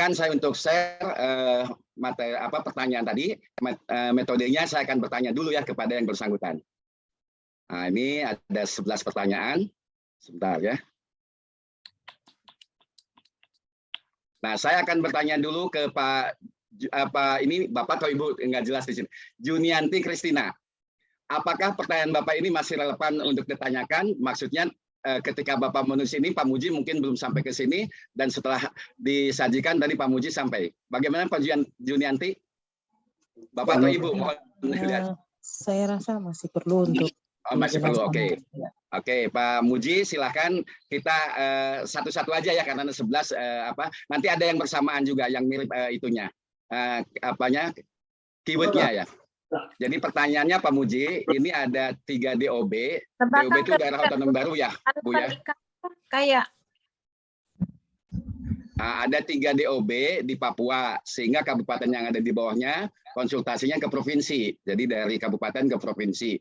Izinkan saya untuk share materi pertanyaan tadi. Metodenya saya akan bertanya dulu ya kepada yang bersangkutan. Nah, ini ada 11 pertanyaan. Sebentar ya. Nah, saya akan bertanya dulu ke ini Bapak atau Ibu enggak jelas di sini. Junianti Kristina. Apakah pertanyaan Bapak ini masih relevan untuk ditanyakan? Maksudnya ketika Bapak menulis ini, Pak Muji mungkin belum sampai ke sini, dan setelah disajikan tadi Pak Muji sampai. Bagaimana Pak Junianti? Bapak atau Ibu? Saya rasa masih perlu untuk masih perlu, oke. Oke, Pak Muji, silahkan kita satu-satu aja ya, karena 11 nanti ada yang bersamaan juga yang mirip itunya. Keywordnya ya. Jadi pertanyaannya Pak Muji, ini ada 3 DOB. DOB itu daerah otonom baru ya, Bu ya? Kayak. Nah, ada 3 DOB di Papua, sehingga kabupaten yang ada di bawahnya konsultasinya ke provinsi. Jadi dari kabupaten ke provinsi.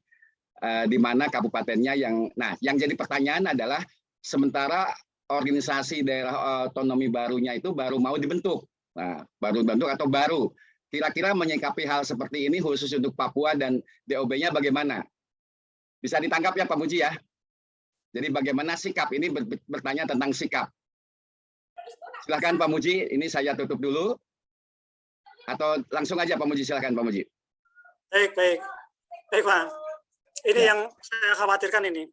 Di mana kabupatennya yang jadi pertanyaan adalah sementara organisasi daerah otonomi barunya itu baru mau dibentuk. Nah, baru dibentuk atau baru. Kira-kira menyikapi hal seperti ini khusus untuk Papua dan DOB-nya bagaimana? Bisa ditangkap ya Pak Muji ya? Jadi bagaimana sikap? Ini bertanya tentang sikap. Silakan Pak Muji, ini saya tutup dulu. Atau langsung aja Pak Muji, silakan Pak Muji. Baik Pak. Ini yang saya khawatirkan ini.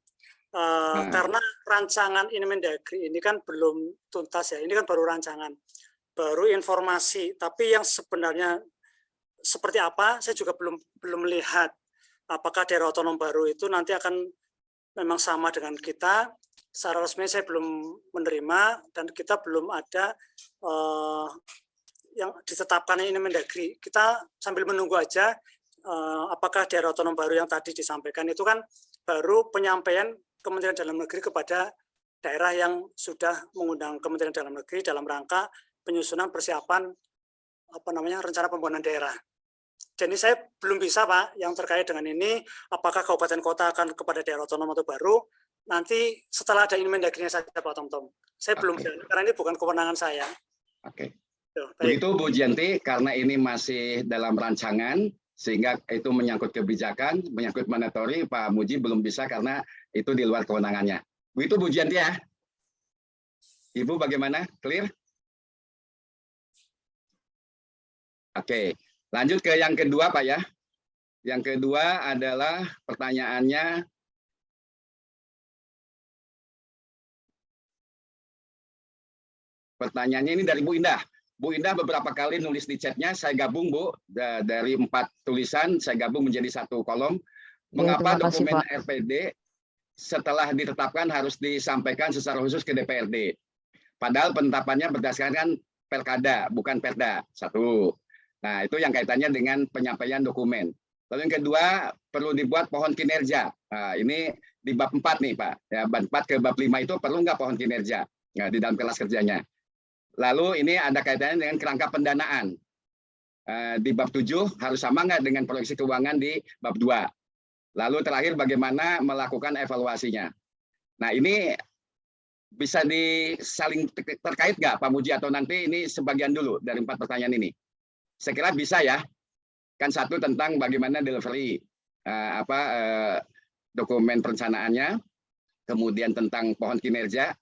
Karena rancangan Inmendagri ini kan belum tuntas ya. Ini kan baru rancangan. Baru informasi, tapi yang sebenarnya seperti apa saya juga belum melihat. Apakah daerah otonom baru itu nanti akan memang sama dengan kita? Secara resmi saya belum menerima, dan kita belum ada yang ditetapkan ini Mendagri. Kita sambil menunggu aja apakah daerah otonom baru yang tadi disampaikan itu kan baru penyampaian Kementerian Dalam Negeri kepada daerah yang sudah mengundang Kementerian Dalam Negeri dalam rangka penyusunan persiapan rencana pembangunan daerah. Jadi saya belum bisa Pak yang terkait dengan ini, apakah kabupaten kota akan kepada daerah otonom atau baru, nanti setelah ada Inmendagri-nya saja Pak Tom. Saya belum bisa, karena ini bukan kewenangan saya. Oke. Begitu Bu Jianti, karena ini masih dalam rancangan, sehingga itu menyangkut kebijakan, menyangkut mandatori, Pak Muji belum bisa karena itu di luar kewenangannya. Begitu Bu Jianti ya. Ibu bagaimana? Clear? Oke, lanjut ke yang kedua Pak ya. Yang kedua adalah pertanyaannya. Pertanyaannya ini dari Bu Indah. Bu Indah beberapa kali nulis di chatnya, saya gabung Bu, dari 4 tulisan, saya gabung menjadi 1 kolom. Mengapa dokumen RPD setelah ditetapkan harus disampaikan secara khusus ke DPRD? Padahal penetapannya berdasarkan Perkada, bukan Perda. 1. Nah, itu yang kaitannya dengan penyampaian dokumen. Lalu yang kedua, perlu dibuat pohon kinerja. Nah, ini di bab 4 nih Pak. Ya, bab 4 ke bab 5 itu perlu nggak pohon kinerja di dalam kelas kerjanya. Lalu ini ada kaitannya dengan kerangka pendanaan. Di bab 7 harus sama nggak dengan proyeksi keuangan di bab 2. Lalu terakhir bagaimana melakukan evaluasinya. Nah, ini bisa saling terkait nggak Pak Muji, atau nanti ini sebagian dulu dari 4 pertanyaan ini? Saya kira bisa ya, kan 1 tentang bagaimana delivery dokumen perencanaannya, kemudian tentang pohon kinerja,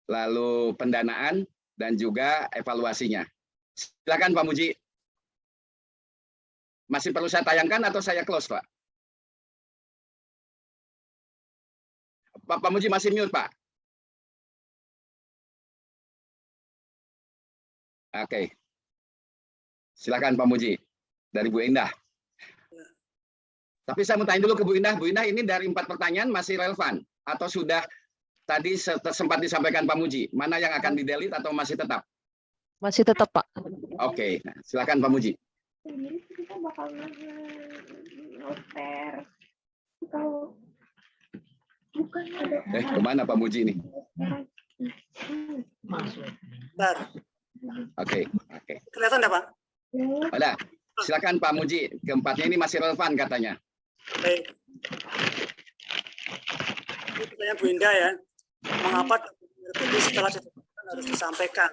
lalu pendanaan, dan juga evaluasinya. Silakan Pak Muji. Masih perlu saya tayangkan atau saya close Pak? Pak Muji masih mute Pak? Oke. Silakan Pak Muji, dari Bu Indah. Tapi saya mau tanya dulu ke Bu Indah. Bu Indah, ini dari 4 pertanyaan masih relevan? Atau sudah tadi sempat disampaikan Pak Muji? Mana yang akan di-delete atau masih tetap? Masih tetap Pak. Oke, nah, silakan Pak Muji. Ini kita bakal noter. Kalau bukan ada. Kemana Pak Muji ini? Bentar. Oke. Kelihatan enggak Pak? Ada. Silakan Pak Muji. Keempatnya ini masih relevan katanya. Baik. Ini pertanyaan Bu Indah ya. Mengapa setelah ditetapkan harus disampaikan?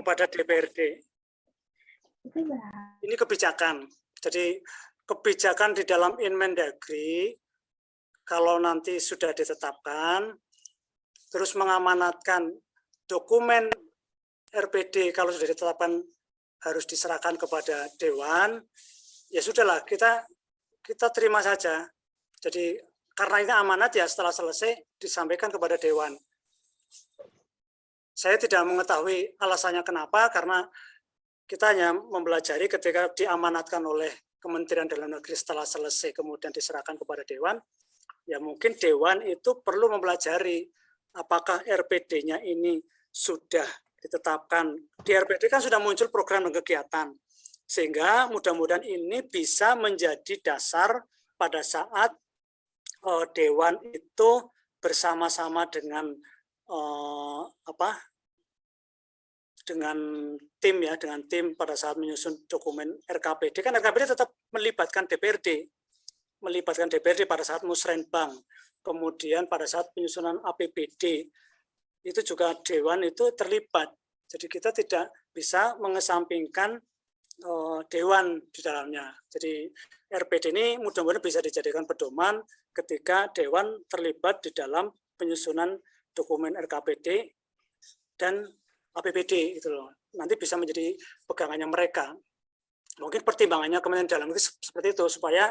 kepada DPRD. Itu berapa? Ini kebijakan. Jadi kebijakan di dalam Inmendagri kalau nanti sudah ditetapkan, terus mengamanatkan dokumen RPD kalau sudah ditetapkan harus diserahkan kepada Dewan, ya sudahlah kita terima saja. Jadi karena ini amanat ya setelah selesai disampaikan kepada Dewan. Saya tidak mengetahui alasannya kenapa, karena kita hanya mempelajari ketika diamanatkan oleh Kementerian Dalam Negeri setelah selesai kemudian diserahkan kepada Dewan, ya mungkin Dewan itu perlu mempelajari apakah RPD-nya ini sudah ditetapkan. Di RPD kan sudah muncul program dan kegiatan, sehingga mudah-mudahan ini bisa menjadi dasar pada saat Dewan itu bersama-sama dengan dengan tim pada saat menyusun dokumen RKPD. Kan RKPD tetap melibatkan DPRD pada saat musrenbang, kemudian pada saat penyusunan APBD itu juga Dewan itu terlibat. Jadi kita tidak bisa mengesampingkan Dewan di dalamnya. Jadi RPD ini mudah-mudahan bisa dijadikan pedoman ketika Dewan terlibat di dalam penyusunan dokumen RKPD dan APBD itu loh. Nanti bisa menjadi pegangannya mereka. Mungkin pertimbangannya Kementerian Dalam Negeri seperti itu supaya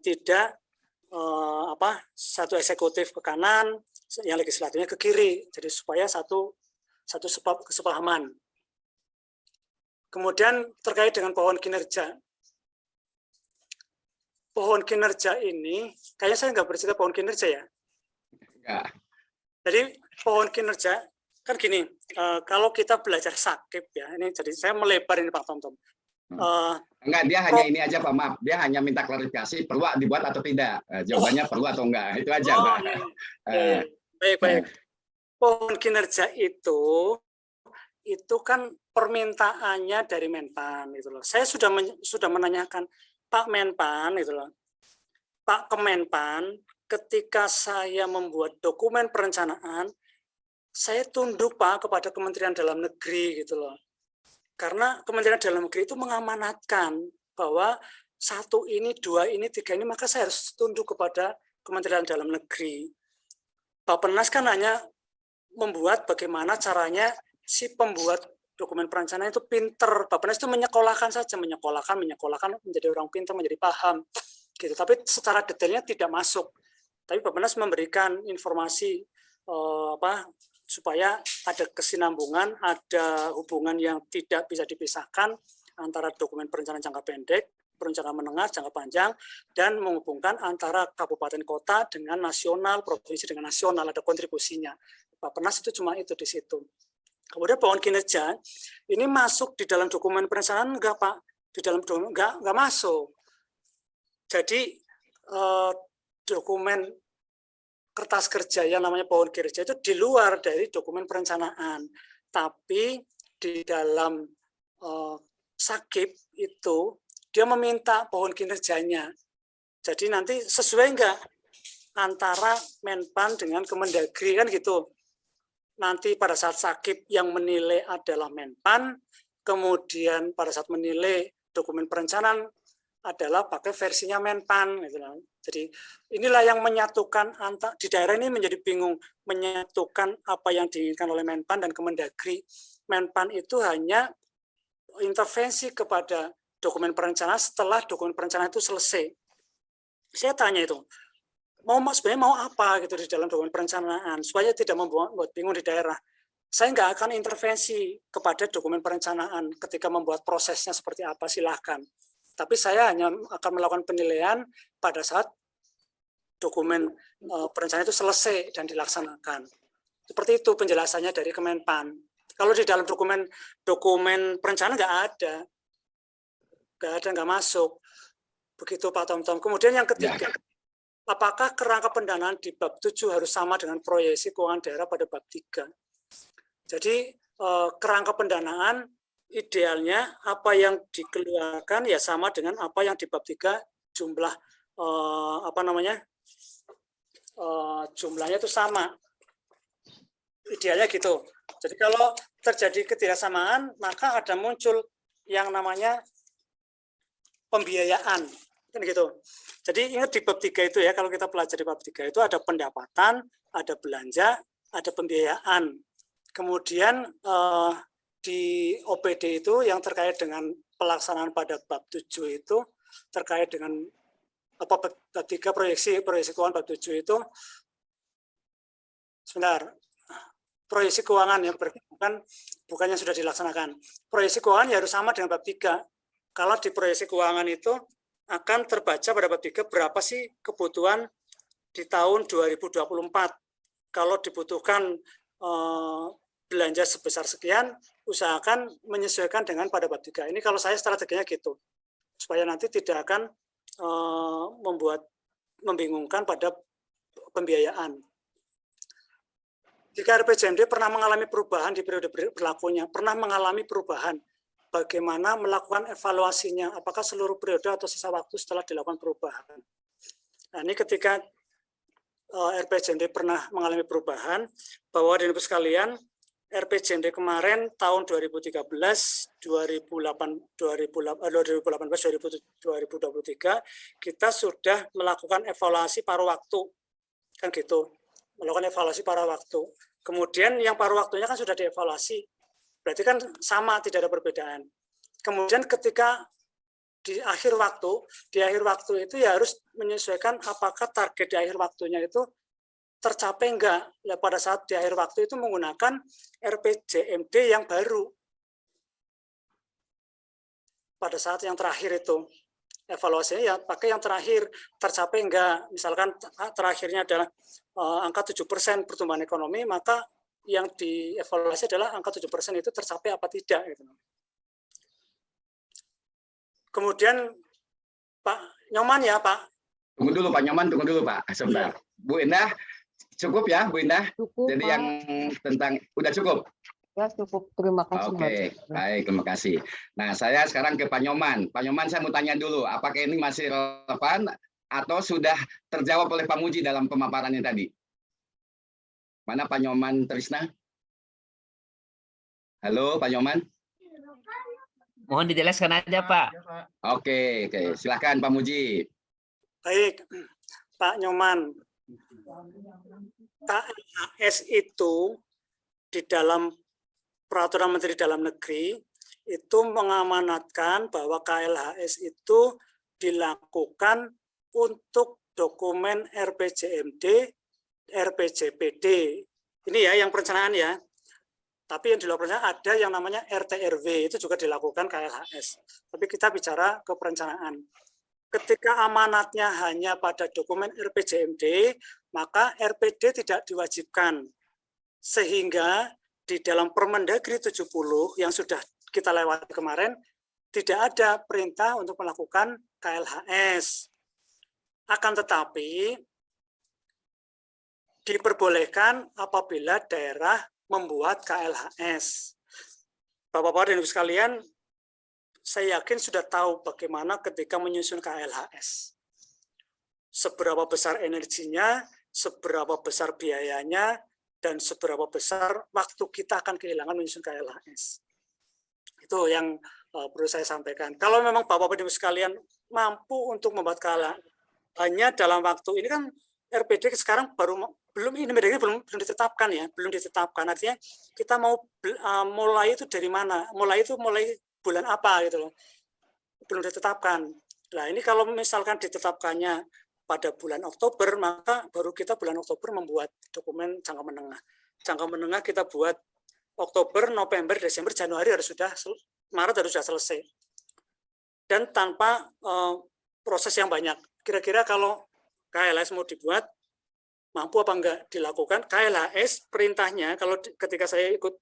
tidak satu eksekutif ke kanan, yang legislatifnya ke kiri. Jadi supaya satu kesepahaman. Kemudian terkait dengan pohon kinerja. Pohon kinerja ini, kayaknya saya nggak bercerita pohon kinerja ya. Enggak. Jadi pohon kinerja kan gini, kalau kita belajar sakit ya, ini jadi saya melebar ini Pak Tom. Enggak, dia hanya ini aja Pak, maaf. Dia hanya minta klarifikasi perlu dibuat atau tidak. Jawabannya perlu atau enggak. Itu aja Pak. Baik. Pohon kinerja itu kan permintaannya dari Menpan itu loh. Saya sudah menanyakan Pak Menpan itu loh. Pak Kemenpan, ketika saya membuat dokumen perencanaan, saya tunduk Pak kepada Kementerian Dalam Negeri gitu loh. Karena Kementerian Dalam Negeri itu mengamanatkan bahwa 1 ini, 2 ini, 3 ini, maka saya harus tunduk kepada Kementerian Dalam Negeri. Bappenas kan hanya membuat bagaimana caranya si pembuat dokumen perencanaan itu pinter. Bappenas itu menyekolahkan saja, menyekolahkan menjadi orang pintar, menjadi paham gitu. Tapi secara detailnya tidak masuk. Tapi Bappenas memberikan informasi supaya ada kesinambungan, ada hubungan yang tidak bisa dipisahkan antara dokumen perencanaan jangka pendek, perencanaan menengah, jangka panjang, dan menghubungkan antara kabupaten kota dengan nasional, provinsi dengan nasional, ada kontribusinya. Bappenas itu cuma itu di situ. Kemudian pohon kinerja ini masuk di dalam dokumen perencanaan enggak Pak? Di dalam dokumen enggak masuk. Jadi dokumen kertas kerja yang namanya pohon kinerja itu di luar dari dokumen perencanaan. Tapi di dalam sakip itu dia meminta pohon kinerjanya. Jadi nanti sesuai enggak antara Menpan dengan Kemendagri kan gitu. Nanti pada saat sakip yang menilai adalah Menpan, kemudian pada saat menilai dokumen perencanaan adalah pakai versinya Menpan gitu. Jadi inilah yang menyatukan di daerah ini menjadi bingung menyatukan apa yang diinginkan oleh Menpan dan Kemendagri. Menpan itu hanya intervensi kepada dokumen perencanaan setelah dokumen perencanaan itu selesai. Saya tanya itu, sebenarnya mau apa gitu di dalam dokumen perencanaan supaya tidak membuat bingung di daerah. Saya nggak akan intervensi kepada dokumen perencanaan ketika membuat prosesnya seperti apa, silahkan. Tapi saya hanya akan melakukan penilaian pada saat dokumen perencanaan itu selesai dan dilaksanakan. Seperti itu penjelasannya dari Kemenpan. Kalau di dalam dokumen perencanaan nggak masuk. Begitu Pak Tom. Kemudian yang ketiga, apakah kerangka pendanaan di bab 7 harus sama dengan proyeksi keuangan daerah pada bab 3? Jadi kerangka pendanaan idealnya apa yang dikeluarkan ya sama dengan apa yang di bab 3 jumlah jumlahnya itu sama. Idealnya gitu. Jadi kalau terjadi ketidaksamaan, maka ada muncul yang namanya pembiayaan. Kan gitu. Jadi ingat di bab 3 itu ya, kalau kita pelajari bab 3 itu ada pendapatan, ada belanja, ada pembiayaan. Kemudian di OPD itu yang terkait dengan pelaksanaan pada bab 7 itu terkait dengan bab 3 proyeksi keuangan bab 7 itu sebentar. Proyeksi keuangan ya, bukan yang sudah dilaksanakan. Proyeksi keuangan ya harus sama dengan bab 3. Kalau di proyeksi keuangan itu akan terbaca pada bab 3 berapa sih kebutuhan di tahun 2024. Kalau dibutuhkan belanja sebesar sekian, usahakan menyesuaikan dengan pada bab 3. Ini kalau saya strateginya gitu. Supaya nanti tidak akan membingungkan pada pembiayaan. Jika RPJMD pernah mengalami perubahan di periode berlakunya, pernah mengalami perubahan, bagaimana melakukan evaluasinya, apakah seluruh periode atau sisa waktu setelah dilakukan perubahan. Nah, ini ketika RPJMD pernah mengalami perubahan, bahwa di Ibu sekalian, RPJMD kemarin tahun 2013, 2018, 2023, kita sudah melakukan evaluasi paruh waktu, kan gitu. Melakukan evaluasi paruh waktu. Kemudian yang paruh waktunya kan sudah dievaluasi. Berarti kan sama, tidak ada perbedaan. Kemudian ketika di akhir waktu itu ya harus menyesuaikan apakah target di akhir waktunya itu tercapai enggak. Ya, pada saat di akhir waktu itu menggunakan RPJMD yang baru. Pada saat yang terakhir itu. Evaluasinya ya pakai yang terakhir, tercapai enggak, misalkan terakhirnya adalah angka 7% pertumbuhan ekonomi, maka yang dievaluasi adalah angka 7% itu tercapai apa tidak. Gitu. Kemudian Pak Nyoman ya Pak. Tunggu dulu Pak Nyoman, tunggu dulu Pak, sebentar. Bu Indah, cukup ya Bu Indah? Cukup, Jadi Pak. yang tentang, udah cukup? Ya, cukup. Terima kasih. Oke, baik, terima kasih. Nah, saya sekarang ke Pak Nyoman. Pak Nyoman, saya mau tanya dulu, apakah ini masih relevan atau sudah terjawab oleh Pak Muji dalam pemaparannya tadi? Mana Pak Nyoman Trisna? Halo, Pak Nyoman? Mohon dijelaskan aja, Pak. Oke, silakan Pak Muji. Baik, Pak Nyoman. KLHS itu di dalam Peraturan Menteri Dalam Negeri itu mengamanatkan bahwa KLHS itu dilakukan untuk dokumen RPJMD, RPJPD. Ini ya yang perencanaan ya. Tapi yang di luar perencanaan ada yang namanya RTRW, itu juga dilakukan KLHS. Tapi kita bicara ke perencanaan. Ketika amanatnya hanya pada dokumen RPJMD, maka RPD tidak diwajibkan. Sehingga di dalam Permendagri 70 yang sudah kita lewati kemarin, tidak ada perintah untuk melakukan KLHS. Akan tetapi, diperbolehkan apabila daerah membuat KLHS. Bapak-bapak dan Ibu sekalian, saya yakin sudah tahu bagaimana ketika menyusun KLHS. Seberapa besar energinya, seberapa besar biayanya, dan seberapa besar waktu kita akan kehilangan menyusun KLHS. Itu yang perlu saya sampaikan. Kalau memang Bapak-Bapak Ibu sekalian mampu untuk membuat KLHS, hanya dalam waktu ini kan RPD sekarang belum ditetapkan ya, belum ditetapkan. Artinya kita mau mulai itu dari mana? Mulai bulan apa gitu loh. Belum ditetapkan. Nah, ini kalau misalkan ditetapkannya pada bulan Oktober, maka baru kita bulan Oktober membuat dokumen jangka menengah. Jangka menengah kita buat Oktober, November, Desember, Januari Maret harus sudah selesai. Dan tanpa proses yang banyak. Kira-kira kalau KLHS mau dibuat, mampu apa enggak dilakukan? KLHS perintahnya, kalau ketika saya ikut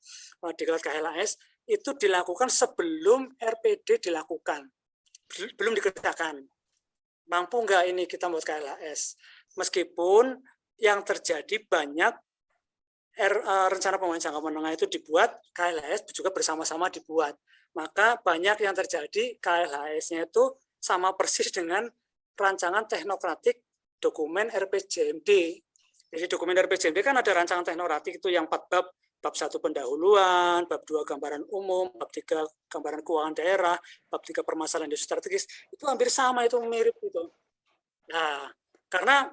diklat KLHS, itu dilakukan sebelum RPD dilakukan. Belum dikerjakan. Mampu enggak ini kita buat KLHS? Meskipun yang terjadi banyak rencana pembangunan jangka menengah itu dibuat, KLHS juga bersama-sama dibuat. Maka banyak yang terjadi KLHS-nya itu sama persis dengan rancangan teknokratik dokumen RPJMD. Jadi dokumen RPJMD kan ada rancangan teknokratik itu yang 4 bab bab 1 pendahuluan, bab 2 gambaran umum, bab 3 gambaran keuangan daerah, bab 3 permasalahan isu strategis, itu hampir sama, itu mirip itu. Nah, karena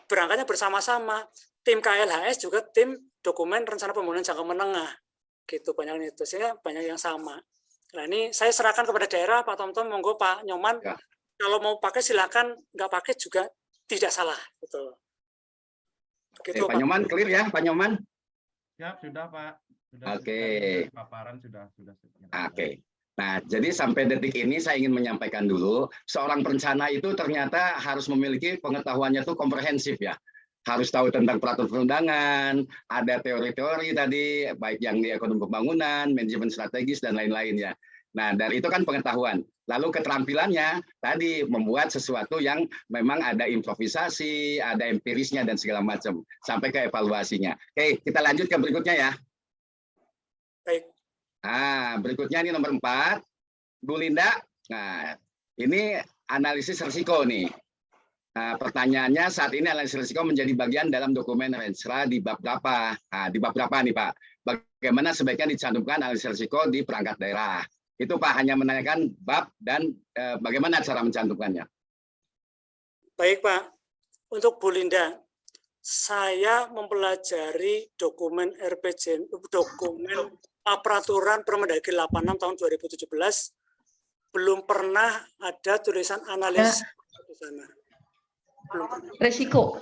berangkatnya bersama-sama, tim KLHS juga tim dokumen rencana pembangunan jangka menengah, gitu banyak itu, sehingga banyak yang sama. Nah ini saya serahkan kepada daerah, Pak Tomtom, monggo Pak Nyoman, Ya. kalau mau pakai silakan, nggak pakai juga tidak salah, gitu. Begitu, Pak Nyoman, clear ya, Pak Nyoman? Siap, sudah Pak. Sudah. Oke. Paparan sudah. Oke. Nah, jadi sampai detik ini saya ingin menyampaikan dulu, seorang perencana itu ternyata harus memiliki pengetahuannya itu komprehensif ya. Harus tahu tentang peraturan perundangan, ada teori-teori tadi, baik yang di ekonomi pembangunan, manajemen strategis, dan lain-lain ya. Nah, dari itu kan pengetahuan. Lalu keterampilannya tadi membuat sesuatu yang memang ada improvisasi, ada empirisnya, dan segala macam. Sampai ke evaluasinya. Oke, kita lanjut ke berikutnya ya. Baik. Nah, berikutnya ini nomor 4, Bu Linda. Nah, ini analisis risiko nih. Nah, pertanyaannya saat ini analisis risiko menjadi bagian dalam dokumen Renstra di bab berapa? Nah, di bab berapa nih Pak? Bagaimana sebaiknya dicantumkan analisis risiko di perangkat daerah? Itu Pak hanya menanyakan bab dan bagaimana cara mencantumkannya. Baik Pak, untuk Bu Linda, saya mempelajari dokumen RPJ, dokumen peraturan Permendagri 86 tahun 2017, belum pernah ada tulisan analis di sana. Belum pernah. Resiko.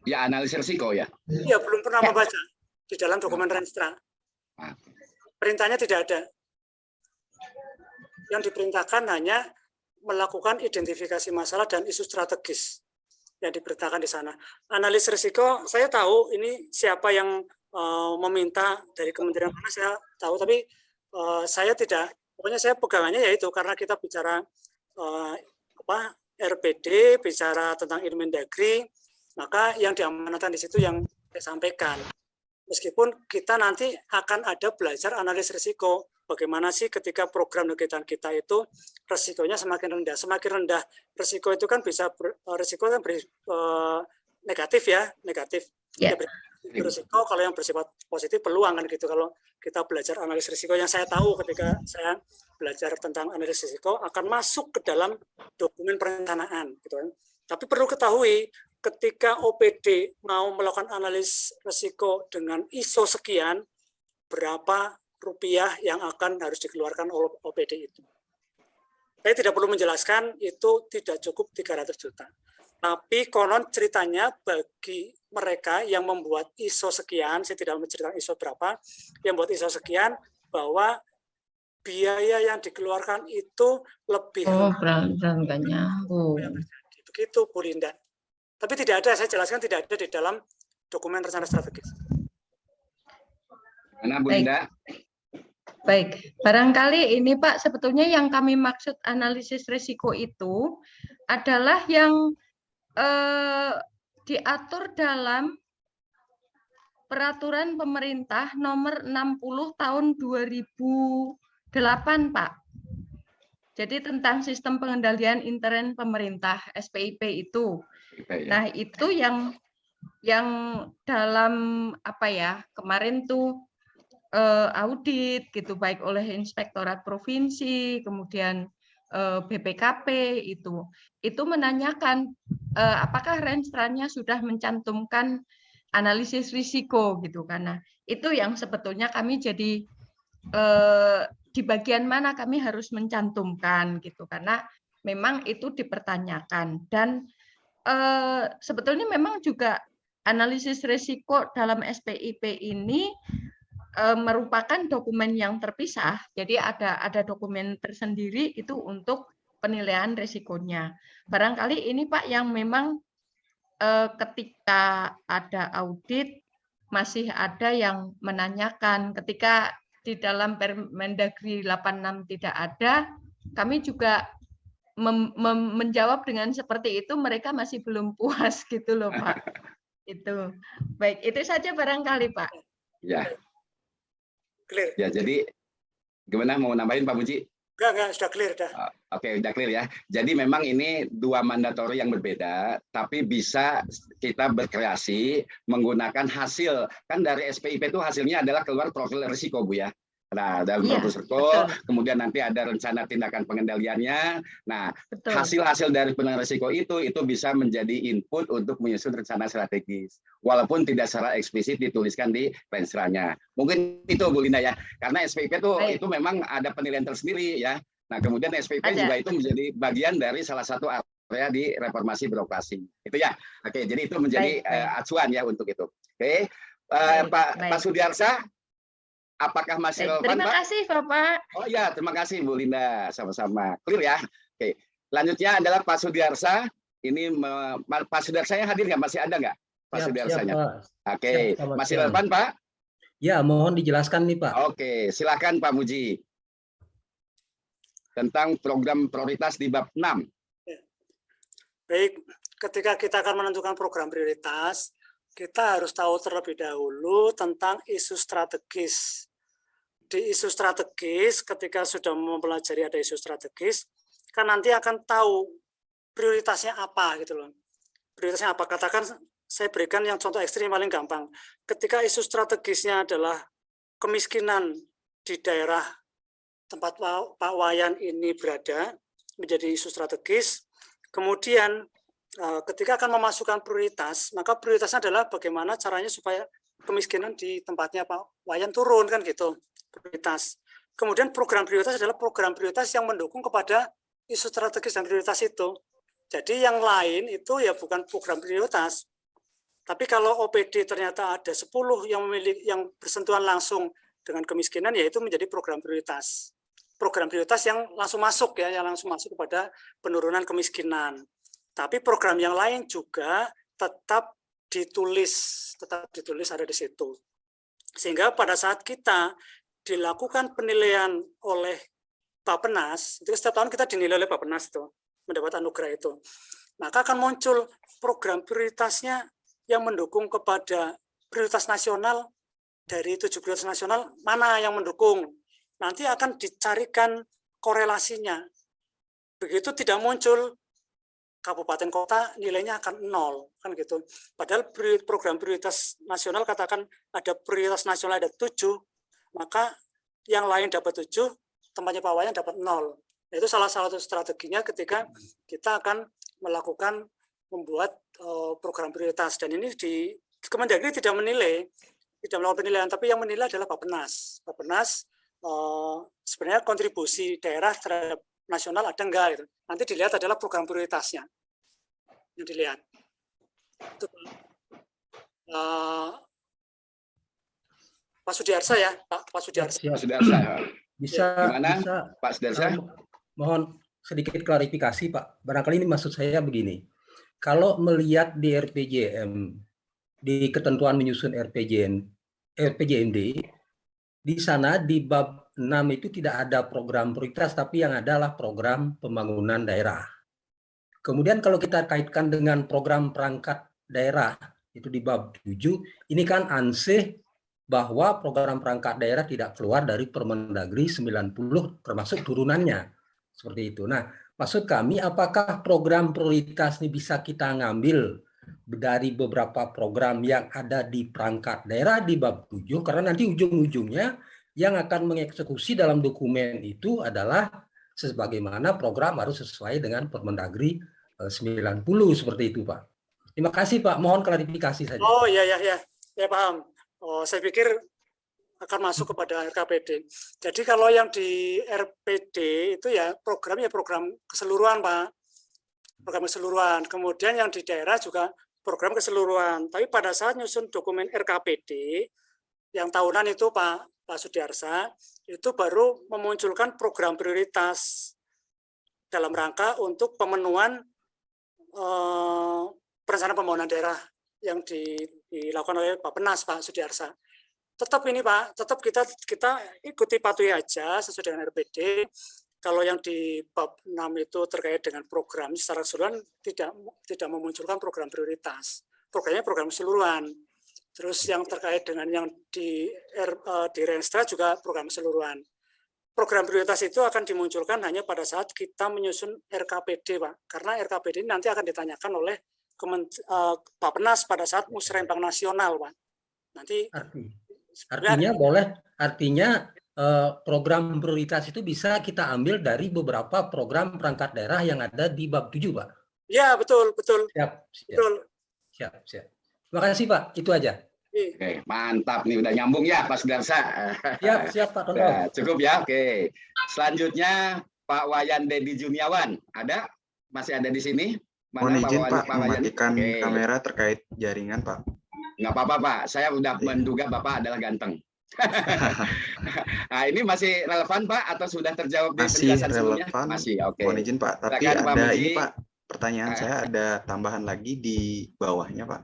Ya, analisis risiko ya. Iya, belum pernah Ya. membaca di dalam dokumen Renstra. Perintahnya tidak ada. Yang diperintahkan hanya melakukan identifikasi masalah dan isu strategis yang diperintahkan di sana. Analis risiko, saya tahu ini siapa yang meminta dari kementerian mana saya tahu, tapi saya tidak, pokoknya saya pegangannya yaitu karena kita bicara RPD, bicara tentang Inmendagri, maka yang diamanatkan di situ yang saya sampaikan. Meskipun kita nanti akan ada belajar analis risiko, bagaimana sih ketika program kegiatan kita itu risikonya semakin rendah. Semakin rendah risiko itu kan bisa risiko kan negatif ya, negatif. Ya. Risiko kalau yang bersifat positif peluang kan gitu. Kalau kita belajar analis risiko yang saya tahu ketika saya belajar tentang analis risiko akan masuk ke dalam dokumen perencanaan gitu kan. Tapi perlu ketahui ketika OPD mau melakukan analis risiko dengan ISO sekian, berapa rupiah yang akan harus dikeluarkan oleh OPD itu. Saya tidak perlu menjelaskan itu tidak cukup 300 juta. Tapi konon ceritanya bagi mereka yang membuat ISO sekian, saya tidak menceritakan ISO berapa, yang membuat ISO sekian, bahwa biaya yang dikeluarkan itu lebih berangkatnya. begitu Bu Linda. Tapi tidak ada, saya jelaskan tidak ada di dalam dokumen rencana strategis. Mana Bu Linda? Baik, barangkali ini Pak sebetulnya yang kami maksud analisis risiko itu adalah yang diatur dalam Peraturan Pemerintah Nomor 60 Tahun 2008, Pak. Jadi tentang sistem pengendalian intern pemerintah (SPIP) itu. Nah, itu yang dalam apa ya, kemarin tuh audit gitu, baik oleh Inspektorat Provinsi, kemudian BPKP itu menanyakan apakah Renstranya sudah mencantumkan analisis risiko gitu, karena itu yang sebetulnya kami jadi di bagian mana kami harus mencantumkan gitu, karena memang itu dipertanyakan. Dan sebetulnya memang juga analisis risiko dalam SPIP ini merupakan dokumen yang terpisah. Jadi ada dokumen tersendiri itu untuk penilaian risikonya. Barangkali ini Pak yang memang ketika ada audit masih ada yang menanyakan, ketika di dalam Permendagri 86 tidak ada, kami juga menjawab dengan seperti itu, mereka masih belum puas gitu loh Pak. Itu. Baik, itu saja barangkali Pak. Ya. Clear. Ya, jadi gimana mau nambahin Pak Puji? Enggak, sudah clear dah. Oke, udah clear ya. Jadi memang ini dua mandatori yang berbeda, tapi bisa kita berkreasi menggunakan hasil. Kan dari SPIP itu hasilnya adalah keluar profil risiko, Bu ya. Nah, dalam Iya, profil risiko, betul. kemudian nanti ada rencana tindakan pengendaliannya. Nah, Betul. hasil-hasil dari penilaian risiko itu bisa menjadi input untuk menyusun rencana strategis. Walaupun tidak secara eksplisit dituliskan di pensranya. Mungkin itu Bu Linda ya. Karena SPIP Baik. itu memang ada penilaian tersendiri ya. Nah, kemudian SPP Ada. juga itu menjadi bagian dari salah satu area di reformasi birokrasi. Itu ya. Oke, jadi itu menjadi Baik. acuan ya untuk itu. Oke. Baik, Pak baik. Sudiarsa, apakah masih Baik, relevan, terima Pak? kasih Bapak. Oh ya, terima kasih Bu Linda. Sama-sama. Clear ya. Oke. Selanjutnya adalah Pak Sudiarsa. Ini Pak Sudiarsanya hadir nggak? Masih ada nggak? Pak Sudiarsanya. Pak. Oke. Siap, selamat Masih siang. relevan, Pak? Ya, mohon dijelaskan nih Pak. Oke, silakan Pak Muji. Tentang program prioritas di bab 6. Baik, ketika kita akan menentukan program prioritas, kita harus tahu terlebih dahulu tentang isu strategis. Di isu strategis, ketika sudah mempelajari ada isu strategis, kan nanti akan tahu prioritasnya apa gitu loh. Prioritasnya apa? Katakan saya berikan yang contoh ekstrim paling gampang. Ketika isu strategisnya adalah kemiskinan di daerah tempat Pak Wayan ini berada, menjadi isu strategis. Kemudian ketika akan memasukkan prioritas, maka prioritasnya adalah bagaimana caranya supaya kemiskinan di tempatnya Pak Wayan turun, kan gitu, prioritas. Kemudian program prioritas adalah program prioritas yang mendukung kepada isu strategis dan prioritas itu. Jadi yang lain itu ya bukan program prioritas. Tapi kalau OPD ternyata ada 10 yang bersentuhan langsung dengan kemiskinan, yaitu menjadi program prioritas. Program prioritas yang langsung masuk ya, yang langsung masuk kepada penurunan kemiskinan. Tapi program yang lain juga tetap ditulis ada di situ. Sehingga pada saat kita dilakukan penilaian oleh Bappenas, itu setiap tahun kita dinilai oleh Bappenas itu, mendapat anugerah itu. Maka akan muncul program prioritasnya yang mendukung kepada prioritas nasional. Dari 7 prioritas nasional, mana yang mendukung? Nanti akan dicarikan korelasinya. Begitu tidak muncul kabupaten kota, nilainya akan 0, kan gitu. Padahal program prioritas nasional, katakan ada prioritas nasional ada 7, maka yang lain dapat 7, tempatnya Pak Wayan dapat 0. Itu salah satu strateginya ketika kita akan membuat program prioritas. Dan ini di Kemendagri tidak melakukan penilaian, tapi yang menilai adalah Bappenas. Bappenas sebenarnya kontribusi daerah terhadap nasional ada enggak gitu. Nanti dilihat adalah program prioritasnya yang dilihat. Itu, Pak Sudiarsa ya, Pak Sudiarsa. Siap. Pak Sudiarsa. Bisa, Gimana, bisa. Pak Sudiarsa? Mohon sedikit klarifikasi Pak. Barangkali ini maksud saya begini. Kalau melihat di RPJM, di ketentuan menyusun RPJMD, di sana di bab 6 itu tidak ada program prioritas, tapi yang adalah program pembangunan daerah. Kemudian kalau kita kaitkan dengan program perangkat daerah, itu di bab 7, ini kan ansih bahwa program perangkat daerah tidak keluar dari Permendagri 90 termasuk turunannya. Seperti itu. Nah, maksud kami apakah program prioritas ini bisa kita ngambil dari beberapa program yang ada di perangkat daerah di bab 7, karena nanti ujung-ujungnya yang akan mengeksekusi dalam dokumen itu adalah sebagaimana program harus sesuai dengan Permendagri 90 seperti itu Pak. Terima kasih Pak, mohon klarifikasi saja. Oh ya paham. Saya pikir akan masuk kepada RKPD. Jadi kalau yang di RPD itu ya program keseluruhan Pak. Program keseluruhan. Kemudian yang di daerah juga program keseluruhan. Tapi pada saat nyusun dokumen RKPD yang tahunan itu Pak Sudiarsa, itu baru memunculkan program prioritas dalam rangka untuk pemenuhan perencanaan pembangunan daerah yang dilakukan oleh Bappenas Pak Sudiarsa. Tetap ini Pak, tetap kita ikuti patuhi aja sesuai dengan RPD. Kalau yang di bab 6 itu terkait dengan program secara keseluruhan tidak memunculkan program prioritas. Programnya program keseluruhan. Terus yang terkait dengan yang di Renstra juga program keseluruhan. program prioritas itu akan dimunculkan hanya pada saat kita menyusun RKPD, Pak. Karena RKPD ini nanti akan ditanyakan oleh Bappenas pada saat musrenbang nasional, Pak. Nanti artinya program prioritas itu bisa kita ambil dari beberapa program perangkat daerah yang ada di bab 7, Pak. Ya, betul. Siap. Betul. Terima kasih, Pak. Itu aja. Oke, mantap nih, udah nyambung ya Pak Sudarsa. Siap Pak Tonton. Nah, cukup ya. Oke. Selanjutnya Pak Wayan Dedi Juniawan. Ada? Masih ada di sini? Mohon izin Pak, Wayan? mematikan kamera terkait jaringan Pak. Nggak apa-apa Pak, saya udah menduga Bapak adalah ganteng. Nah, ini masih relevan Pak atau sudah terjawab di penjelasan sebelumnya? Masih, oke. Mohon izin Pak, tapi Silakan, Pak ada Muji. ini Pak, pertanyaan saya ada tambahan lagi di bawahnya Pak.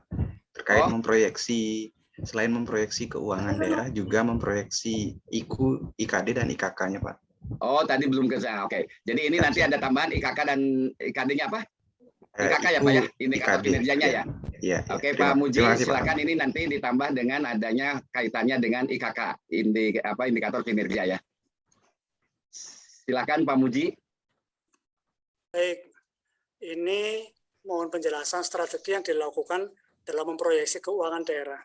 Terkait memproyeksi, selain memproyeksi keuangan daerah, juga memproyeksi IKU, IKD, dan IKK-nya Pak. Oh, tadi belum ke sana. Oke. Jadi ini nanti ada tambahan IKK dan IKD-nya apa? IKK ya Pak ya? Indikator kinerjanya ya? Iya. Oke Pak Muji, silakan ini nanti ditambah dengan adanya kaitannya dengan IKK, indikator kinerja ya. Silakan Pak Muji. Baik, ini mohon penjelasan strategi yang dilakukan dalam memproyeksi keuangan daerah.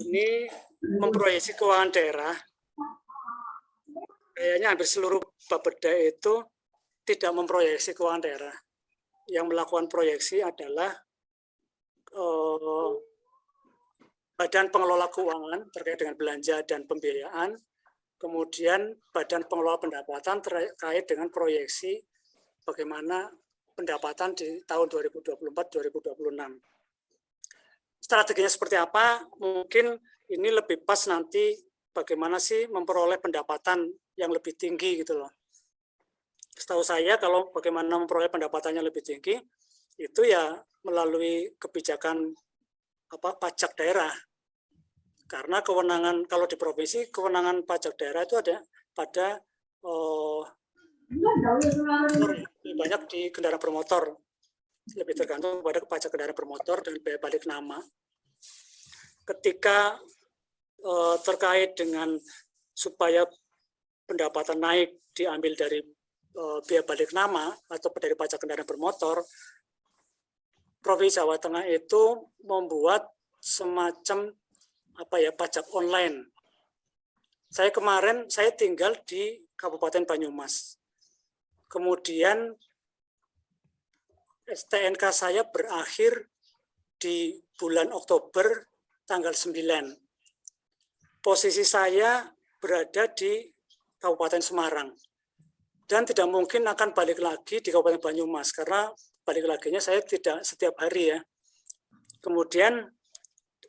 Ini memproyeksi keuangan daerah, kayaknya hampir seluruh Bapeda itu tidak memproyeksi keuangan daerah. Yang melakukan proyeksi adalah Badan Pengelola Keuangan terkait dengan belanja dan pembiayaan, kemudian Badan Pengelola Pendapatan terkait dengan proyeksi bagaimana pendapatan di tahun 2024-2026. Strateginya seperti apa? Mungkin ini lebih pas nanti bagaimana sih memperoleh pendapatan yang lebih tinggi gitu loh. Setahu saya kalau bagaimana memperoleh pendapatannya lebih tinggi itu ya melalui kebijakan pajak daerah. Karena kewenangan kalau di provinsi kewenangan pajak daerah itu ada pada lebih banyak di kendaraan bermotor, lebih tergantung pada pajak kendaraan bermotor dan biaya balik nama. Ketika terkait dengan supaya pendapatan naik diambil dari biaya balik nama atau dari pajak kendaraan bermotor, Provinsi Jawa Tengah itu membuat semacam pajak online. Saya tinggal di Kabupaten Banyumas. Kemudian STNK saya berakhir di bulan Oktober tanggal 9. Posisi saya berada di Kabupaten Semarang. Dan tidak mungkin akan balik lagi di Kabupaten Banyumas, karena balik laginya saya tidak setiap hari ya. Kemudian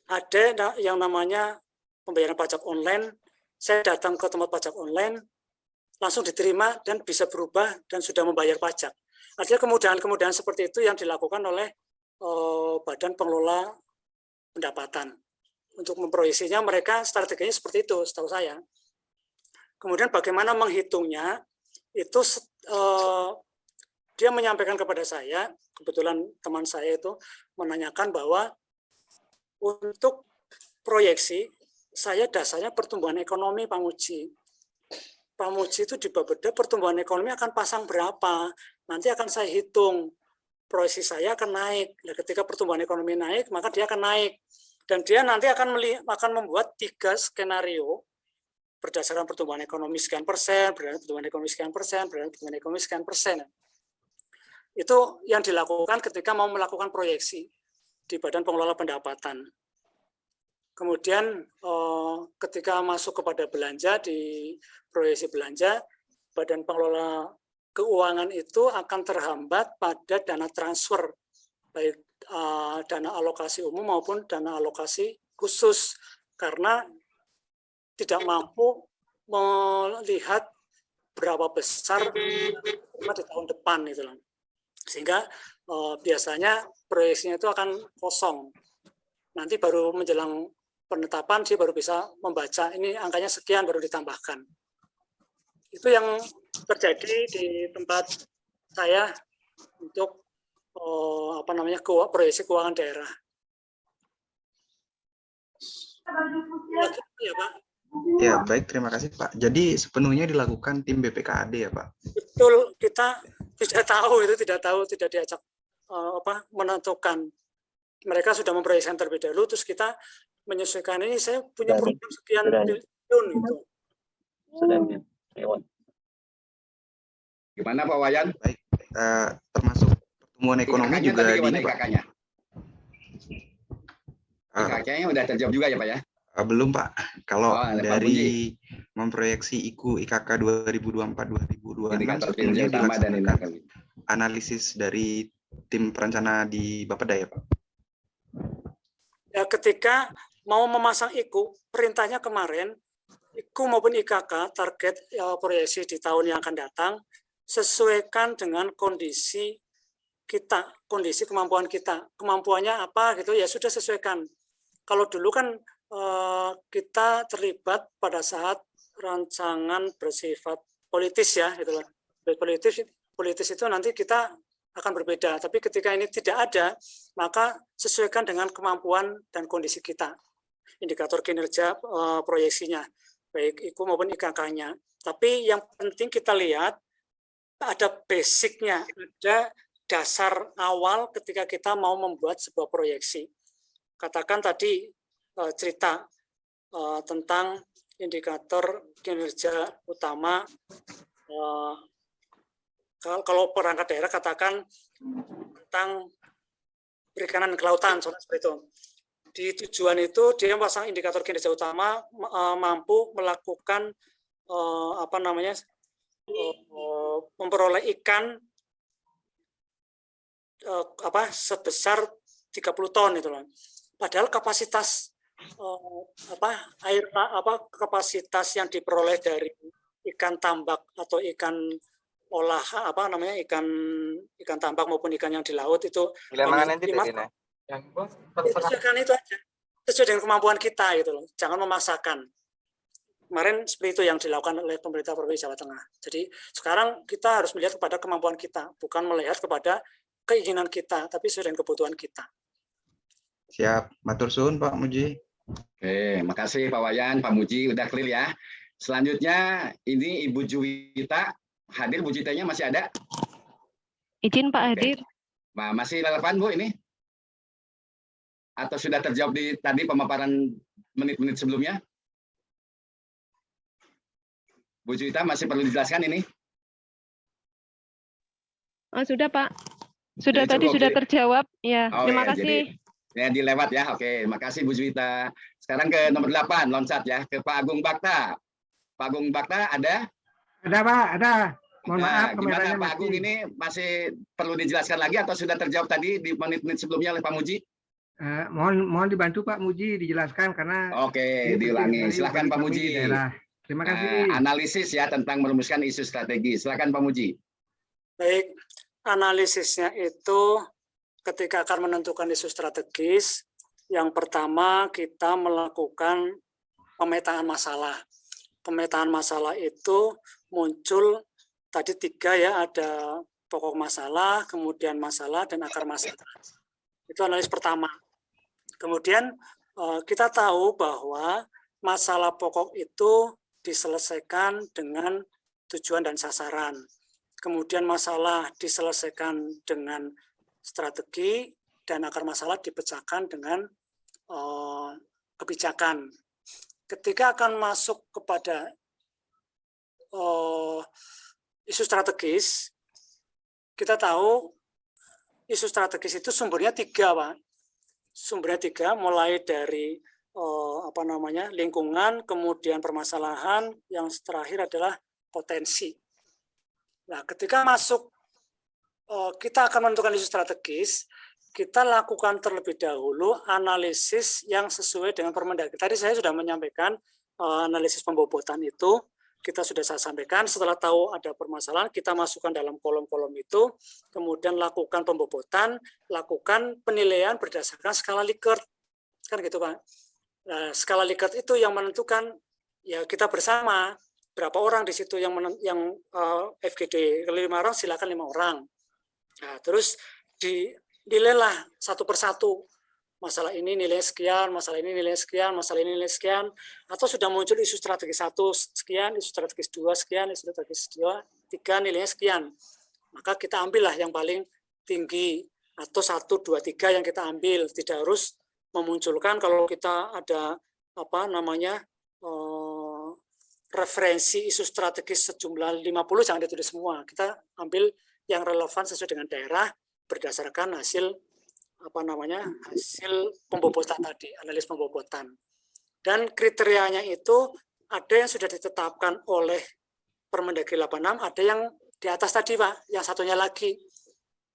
ada yang namanya pembayaran pajak online, saya datang ke tempat pajak online, langsung diterima dan bisa berubah dan sudah membayar pajak. Artinya kemudahan-kemudahan seperti itu yang dilakukan oleh Badan Pengelola Pendapatan. Untuk memproyeksinya mereka strateginya seperti itu setahu saya. Kemudian bagaimana menghitungnya, itu dia menyampaikan kepada saya, kebetulan teman saya itu menanyakan bahwa untuk proyeksi, saya dasarnya pertumbuhan ekonomi Pak Muji. Pak Muji itu di Bapeda pertumbuhan ekonomi akan pasang berapa, nanti akan saya hitung, proyeksi saya akan naik. Nah, ketika pertumbuhan ekonomi naik, maka dia akan naik. Dan dia nanti akan membuat 3 skenario, berdasarkan pertumbuhan ekonomi sekian persen, berdasarkan pertumbuhan ekonomi sekian persen, berdasarkan pertumbuhan ekonomi sekian persen. Itu yang dilakukan ketika mau melakukan proyeksi di Badan Pengelola Pendapatan. Kemudian ketika masuk kepada belanja, di proyeksi belanja, Badan Pengelola Keuangan itu akan terhambat pada dana transfer, baik dana alokasi umum maupun dana alokasi khusus, karena tidak mampu melihat berapa besar di tahun depan itu loh. Sehingga biasanya proyeksinya itu akan kosong. Nanti baru menjelang penetapan dia baru bisa membaca ini angkanya sekian baru ditambahkan. Itu yang terjadi di tempat saya untuk proyeksi keuangan daerah. Ya, Pak. Ya, baik, terima kasih Pak. Jadi sepenuhnya dilakukan tim BPKAD ya Pak? Betul, kita tidak tahu itu, tidak diajak menentukan. Mereka sudah memproyeksikan terlebih dahulu, terus kita menyesuaikan ini. Saya punya program sekian triliun itu. Gimana Pak Wayan? Baik, termasuk pertumbuhan ekonomi IKK-nya juga tadi di gimana ini Pak? IKK-nya? IKK-nya udah terjawab juga ya Pak ya? Belum Pak. Kalau Pak dari memproyeksi IKU IKK 2024-2026 Indikator sepenuhnya kinerja utama dan dilaksanakan indikator. analisis dari tim perencana di Bapeda ya Pak? Ya, ketika mau memasang IKU, perintahnya kemarin, IKU maupun IKK target proyeksi di tahun yang akan datang sesuaikan dengan kondisi kita, kondisi kemampuan kita. Kemampuannya apa gitu ya sudah sesuaikan. Kalau dulu kan kita terlibat pada saat rancangan bersifat politis ya, gitu loh. Politis itu nanti kita akan berbeda. Tapi ketika ini tidak ada, maka sesuaikan dengan kemampuan dan kondisi kita. Indikator kinerja proyeksinya, baik IKU maupun IKK-nya. Tapi yang penting kita lihat ada basicnya, ada dasar awal ketika kita mau membuat sebuah proyeksi. Katakan tadi cerita tentang indikator kinerja utama. Kalau perangkat daerah katakan tentang perikanan kelautan, seperti itu. Di tujuan itu dia pasang indikator kinerja utama mampu melakukan memperoleh ikan sebesar 30 ton itu loh. Padahal kapasitas kapasitas yang diperoleh dari ikan tambak atau ikan ikan tambak maupun ikan yang di laut itu sesuaikan itu aja, sesuai dengan kemampuan kita gitu loh. Jangan memaksakan. Kemarin seperti itu yang dilakukan oleh pemerintah Provinsi Jawa Tengah. Jadi sekarang kita harus melihat kepada kemampuan kita, bukan melihat kepada keinginan kita, tapi sesuai dengan kebutuhan kita. Siap, matur suwun Pak Muji. Oke, makasih Pak Wayan, Pak Muji, udah clear ya. Selanjutnya ini Ibu Juwita hadir. Bu Juwitanya masih ada? Izin Pak hadir. Nah, masih relevan Bu ini? Atau sudah terjawab di tadi pemaparan menit-menit sebelumnya? Bu Juwita masih perlu dijelaskan ini? Oh, sudah Pak. Sudah Jadi tadi cukup, sudah ya? terjawab. Ya, Oh, terima ya, kasih. Ya dilewat ya. Oke, makasih Bu Juwita. Sekarang ke nomor 8 loncat ya ke Pak Agung Bakta. Pak Agung Bakta ada? Ada Pak, ada. Mohon maaf Gimana kameranya Pak Agung ini masih perlu dijelaskan lagi atau sudah terjawab tadi di menit-menit sebelumnya oleh Pak Muji? Mohon dibantu Pak Muji dijelaskan karena Oke, diulangi. Silakan Pak Muji. Terima kasih. Analisis ya tentang merumuskan isu strategi. Silakan Pak Muji. Baik, analisisnya itu ketika akan menentukan isu strategis, yang pertama kita melakukan pemetaan masalah. Pemetaan masalah itu muncul tadi 3 ya, ada pokok masalah, kemudian masalah, dan akar masalah. Itu analisis pertama. Kemudian kita tahu bahwa masalah pokok itu diselesaikan dengan tujuan dan sasaran. Kemudian masalah diselesaikan dengan strategi, dan akar masalah dipecahkan dengan kebijakan. Ketika akan masuk kepada isu strategis, kita tahu isu strategis itu sumbernya 3, Pak. Sumbernya 3, mulai dari lingkungan, kemudian permasalahan, yang terakhir adalah potensi. Nah, ketika masuk kita akan menentukan isu strategis, kita lakukan terlebih dahulu analisis yang sesuai dengan Permendagri. Tadi saya sudah menyampaikan analisis pembobotan itu, kita sudah saya sampaikan. Setelah tahu ada permasalahan, kita masukkan dalam kolom-kolom itu, kemudian lakukan pembobotan, lakukan penilaian berdasarkan skala Likert, kan gitu Pak. Nah, skala Likert itu yang menentukan ya kita bersama. Berapa orang di situ yang FGD, kalau 5 orang silakan 5 orang. Nah, terus dinilailah satu persatu masalah ini nilai sekian, masalah ini nilai sekian, masalah ini nilai sekian, atau sudah muncul isu strategis 1 sekian, isu strategis 2 sekian, isu strategis 3 nilainya sekian. Maka kita ambillah yang paling tinggi, atau 1, 2, 3 yang kita ambil. Tidak harus memunculkan kalau kita ada referensi isu strategis sejumlah 50, jangan ditulis semua. Kita ambil yang relevan sesuai dengan daerah berdasarkan hasil hasil pembobotan tadi, analis pembobotan. Dan kriterianya itu ada yang sudah ditetapkan oleh Permendagri 86, ada yang di atas tadi Pak, yang satunya lagi.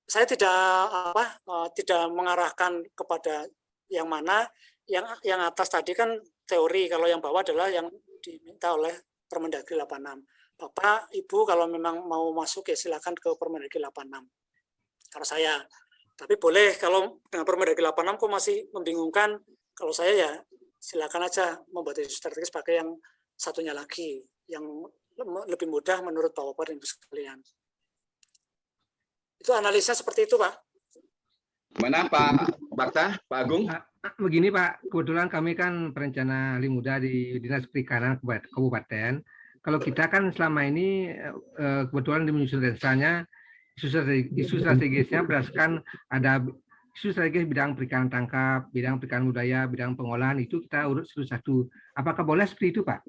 Saya tidak mengarahkan kepada yang mana, yang atas tadi kan teori, kalau yang bawah adalah yang diminta oleh Permendagri 86. Bapak, Ibu kalau memang mau masuk ya silakan ke Permendagri 86. Kalau saya, tapi boleh kalau dengan Permendagri 86 kok masih membingungkan, kalau saya ya silakan aja membuat isu strategis pakai yang satunya lagi, yang lebih mudah menurut Bapak dan Ibu sekalian. Itu analisnya seperti itu, Pak. Mana Pak Bakta, Pak Agung? Begini Pak, kebetulan kami kan perencana ahli muda di Dinas Perikanan Kabupaten. Kalau kita kan selama ini kebetulan di menyusun densanya, isu strategisnya berdasarkan ada isu strategis bidang perikanan tangkap, bidang perikanan budaya, bidang pengolahan, itu kita urut satu-satu. Apakah boleh seperti itu Pak?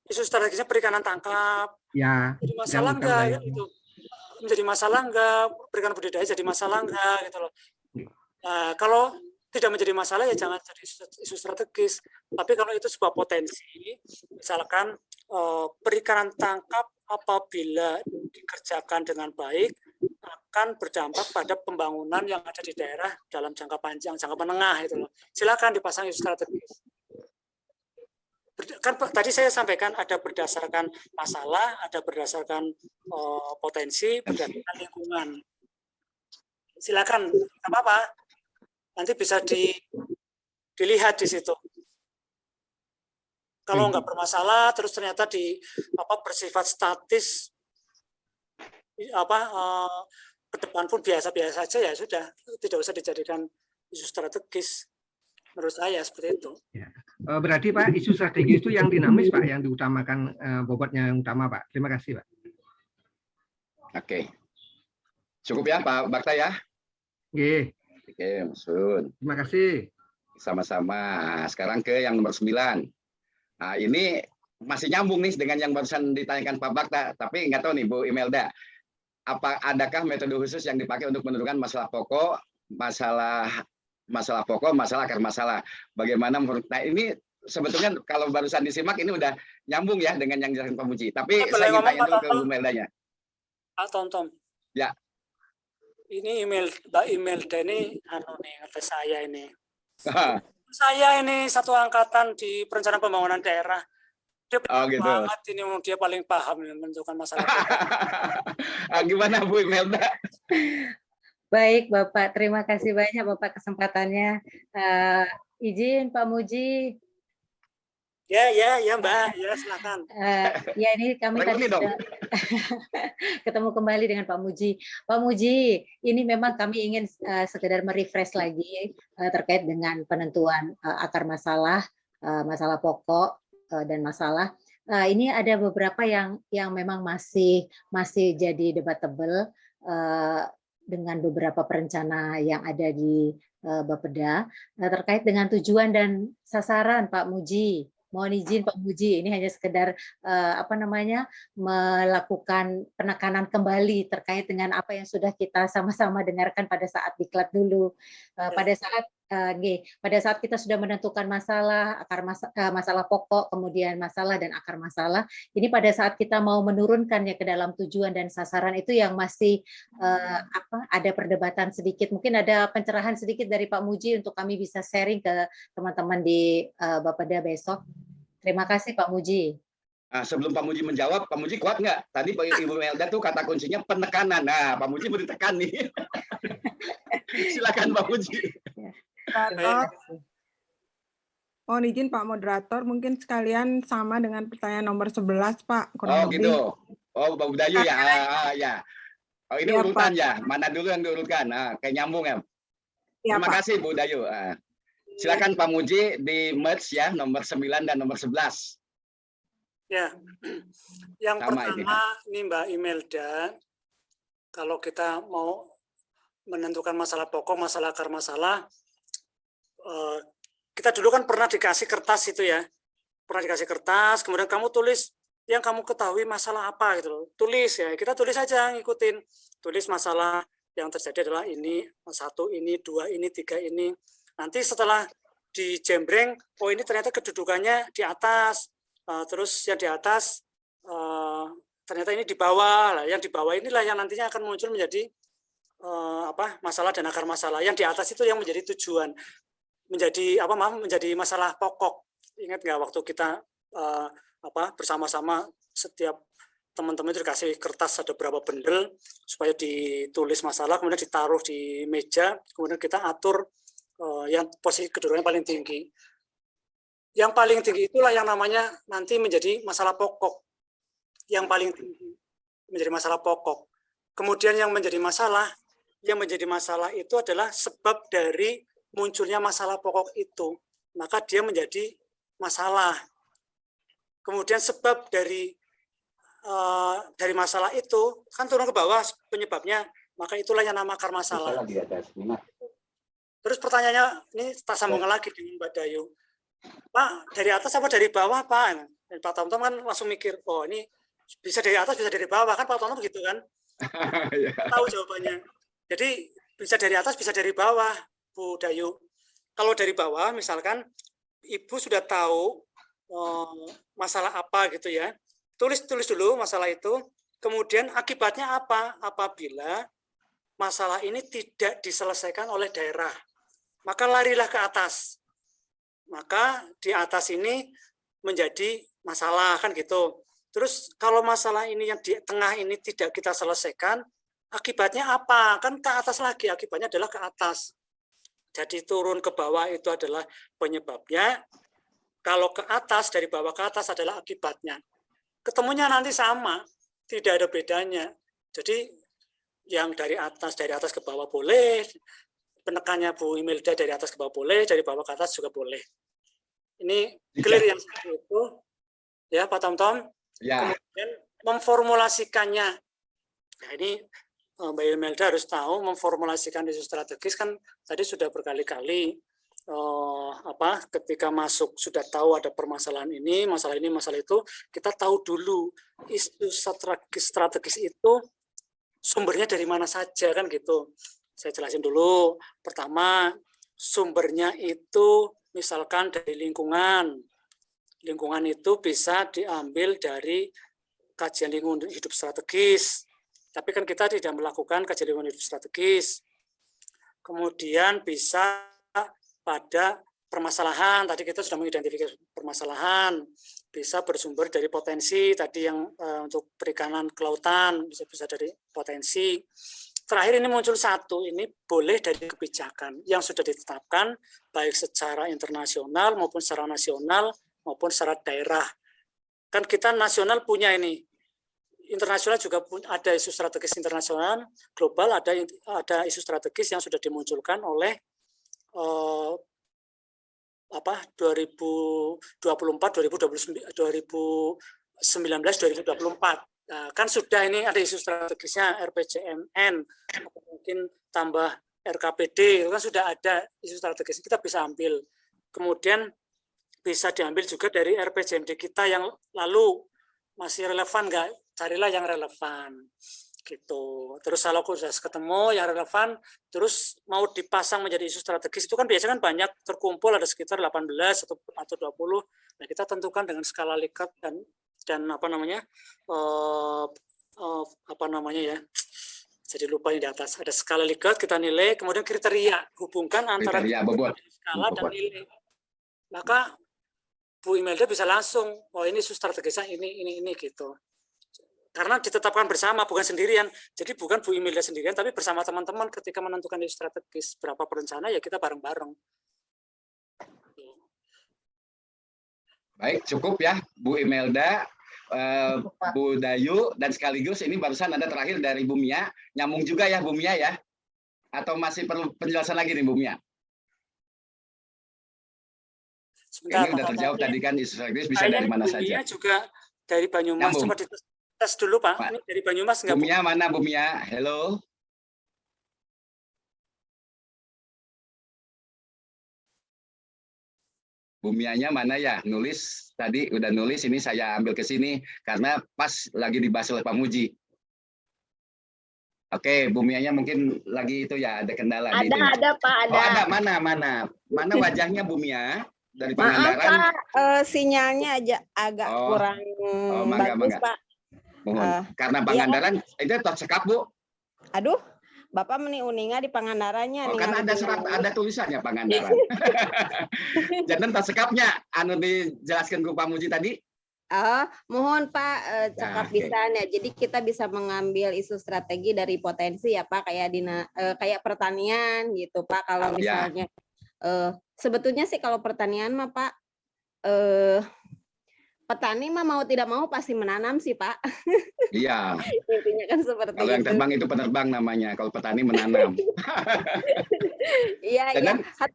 Isu strategisnya perikanan tangkap. Ya. Jadi masalah enggak itu? Menjadi masalah enggak, perikanan budidaya jadi masalah enggak gitu loh. Nah, kalau tidak menjadi masalah ya jangan jadi isu strategis. Tapi kalau itu sebuah potensi, misalkan perikanan tangkap apabila dikerjakan dengan baik akan berdampak pada pembangunan yang ada di daerah dalam jangka panjang, jangka menengah itu loh. Silakan dipasang isu strategis. Kan tadi saya sampaikan ada berdasarkan masalah, ada berdasarkan potensi, berdasarkan lingkungan. Silakan, nggak apa-apa. Nanti bisa dilihat di situ. Kalau nggak bermasalah, terus ternyata bersifat statis, ke depan pun biasa-biasa saja ya sudah, tidak usah dijadikan isu strategis. Menurut saya seperti itu. Ya. Berarti Pak, isu strategis itu yang dinamis Pak, yang diutamakan bobotnya yang utama Pak. Terima kasih Pak. Oke. Cukup ya Pak Bakta ya? Oke. Oke, Maksud. Terima kasih. Sama-sama. Sekarang ke yang nomor 9. Nah, ini masih nyambung nih dengan yang barusan ditanyakan Pak Bakta, tapi nggak tahu nih Bu Imelda, adakah metode khusus yang dipakai untuk menentukan masalah pokok, masalah akar masalah? Bagaimana menurut? Nah, ini sebetulnya kalau barusan disimak ini udah nyambung ya dengan yang dijelaskan Pak Muji. Tapi saya ingin tanya dulu ke Bu Imeldanya. Pak Tom. Ya. Ini Mbak Imelda ini ngetes saya ini. Saya ini satu angkatan di perencanaan pembangunan daerah. Dia gitu. banget ini, dia paling paham menentukan masalah. Gimana Bu Imelda? Baik Bapak, terima kasih banyak Bapak kesempatannya. Izin Pak Muji. Ya Mbak, ya silakan. Ya ini kami tadi sudah ketemu kembali dengan Pak Muji. Pak Muji, ini memang kami ingin sekedar merefresh lagi terkait dengan penentuan akar masalah, masalah pokok dan masalah. Ini ada beberapa yang memang masih jadi debatable dengan beberapa perencana yang ada di Bapeda terkait dengan tujuan dan sasaran Pak Muji. Mohon izin Pak Muji, ini hanya sekedar melakukan penekanan kembali terkait dengan apa yang sudah kita sama-sama dengarkan pada saat diklat dulu. Pada saat kita sudah menentukan masalah, masalah pokok, kemudian masalah dan akar masalah, ini pada saat kita mau menurunkannya ke dalam tujuan dan sasaran itu yang masih ada perdebatan sedikit. Mungkin ada pencerahan sedikit dari Pak Muji untuk kami bisa sharing ke teman-teman di Bapeda besok. Terima kasih Pak Muji. Sebelum Pak Muji menjawab, Pak Muji kuat nggak? Tadi Ibu Melda tuh kata kuncinya penekanan. Nah, Pak Muji mau ditekan nih. Silakan Pak Muji. Mohon izin Pak Moderator, mungkin sekalian sama dengan pertanyaan nomor 11 Pak. Gitu. Oh, Pak Budayu ya. Ya. Oh, ini Iya, urutan Pak. ya. Mana dulu yang diurutkan? Nah, kayak nyambung ya. Iya, Terima Pak. kasih Bu Dayu. Silakan Pak Muji di merge ya nomor 9 dan nomor 11. Ya, yang Sama pertama ini Mbak Imelda, kalau kita mau menentukan masalah pokok, masalah akar masalah, kita dulu kan pernah dikasih kertas itu ya, pernah dikasih kertas, kemudian kamu tulis yang kamu ketahui masalah apa gitu loh, tulis ya, kita tulis aja ngikutin, tulis masalah yang terjadi adalah ini, 1, ini, 2, ini, 3, ini, nanti setelah dijembreng, oh ini ternyata kedudukannya di atas, terus yang di atas ternyata ini di bawah lah, yang di bawah inilah yang nantinya akan muncul menjadi masalah dan akar masalah. Yang di atas itu yang menjadi tujuan, menjadi menjadi masalah pokok. Ingat nggak waktu kita bersama-sama, setiap teman-teman itu dikasih kertas ada berapa bendel supaya ditulis masalah, kemudian ditaruh di meja, kemudian kita atur yang posisi kedudukannya paling tinggi. Yang paling tinggi itulah yang namanya nanti menjadi masalah pokok. Yang paling tinggi menjadi masalah pokok. Kemudian yang menjadi masalah itu adalah sebab dari munculnya masalah pokok itu. Maka dia menjadi masalah. Kemudian sebab dari masalah itu kan turun ke bawah penyebabnya, maka itulah yang nama akar masalah. Terus pertanyaannya ini tak sambungkan lagi dengan Mbak Dayu. Pak, dari atas apa dari bawah, Pak? Dan Pak Tomtom kan langsung mikir, oh ini bisa dari atas, bisa dari bawah, kan Pak Tomtom begitu kan? Tahu jawabannya. Jadi bisa dari atas, bisa dari bawah, Bu Dayu. Kalau dari bawah, misalkan Ibu sudah tahu masalah apa gitu ya, tulis dulu masalah itu, kemudian akibatnya apa? Apabila masalah ini tidak diselesaikan oleh daerah, maka larilah ke atas. Maka di atas ini menjadi masalah kan gitu. Terus kalau masalah ini yang di tengah ini tidak kita selesaikan, akibatnya apa? Kan ke atas lagi, akibatnya adalah ke atas. Jadi turun ke bawah itu adalah penyebabnya. Kalau ke atas, dari bawah ke atas adalah akibatnya. Ketemunya nanti sama, tidak ada bedanya. Jadi yang dari atas ke bawah boleh, penekannya Bu Imelda dari atas ke bawah boleh, dari bawah ke atas juga boleh. Ini clear yang satu itu, ya Pak Tomtom. Ya. Kemudian memformulasikannya. Nah ini Mbak Imelda harus tahu memformulasikan isu strategis kan tadi sudah berkali-kali ketika masuk sudah tahu ada permasalahan ini, masalah itu, kita tahu dulu isu strategis itu sumbernya dari mana saja kan gitu. Saya jelasin dulu. Pertama, sumbernya itu misalkan dari lingkungan. Lingkungan itu bisa diambil dari kajian lingkungan hidup strategis. Tapi kan kita tidak melakukan kajian lingkungan hidup strategis. Kemudian bisa pada permasalahan. Tadi kita sudah mengidentifikasi permasalahan. Bisa bersumber dari potensi. Tadi yang untuk perikanan kelautan bisa dari potensi. Terakhir ini muncul satu, ini boleh dari kebijakan yang sudah ditetapkan baik secara internasional maupun secara nasional maupun secara daerah. Kan kita nasional punya ini, internasional juga ada isu strategis internasional, global ada isu strategis yang sudah dimunculkan oleh 2024, 2019, 2024. Nah, kan sudah ini ada isu strategisnya RPJMN, mungkin tambah RKPD, itu kan sudah ada isu strategis, kita bisa ambil. Kemudian bisa diambil juga dari RPJMD kita yang lalu masih relevan nggak? Carilah yang relevan. Gitu. Terus kalau sudah ketemu yang relevan, terus mau dipasang menjadi isu strategis, itu kan biasanya kan banyak terkumpul, ada sekitar 18 atau 20. Nah, kita tentukan dengan skala Likert dan jadi lupa ini di atas ada skala Likert, kita nilai, kemudian kriteria hubungkan antara skala dan nilai, maka Bu Imelda bisa langsung ini isu strategisnya ini gitu, karena ditetapkan bersama bukan sendirian. Jadi bukan Bu Imelda sendirian tapi bersama teman-teman ketika menentukan isu strategis berapa perencana ya kita bareng-bareng. Baik, cukup ya Bu Imelda. Bu Dayu, dan sekaligus ini barusan ada terakhir dari Bu Mia. Nyambung juga ya Bu Mia ya? Atau masih perlu penjelasan lagi nih Bu Mia? Sebentar, Ini udah terjawab tadi kan isu strategis bisa dari mana saja. Juga dari Banyumas, Nyambung. coba dites dulu Pak. Ini dari Banyumas nggak? Bu Mia mana Bu Mia? Halo. Bu Mianya mana ya? Nulis tadi udah nulis, ini saya ambil ke sini karena pas lagi dibahas oleh Pak Muji. Oke, Bu Mianya mungkin lagi itu ya ada kendala. Ada Pak, ada. Oh, ada mana wajahnya Bu Mia dari Maaf Pangandaran? Pak, sinyalnya aja agak kurang bagus Pak. Mohon. Karena Pangandaran itu tersekap Bu. Aduh, Bapak uninga di Pangandarannya. Oh, kan ada tulisannya Pangandaran. Jangan tersekapnya anu dijelaskan ke Pak Muji tadi. Mohon Pak cakap bisa ya. Jadi kita bisa mengambil isu strategi dari potensi ya Pak, kayak pertanian gitu Pak. Kalau misalnya sebetulnya sih kalau pertanian mah Pak, petani mah mau tidak mau pasti menanam sih Pak. Iya. Intinya kan seperti kalau yang terbang itu penerbang namanya. Kalau petani menanam. Iya.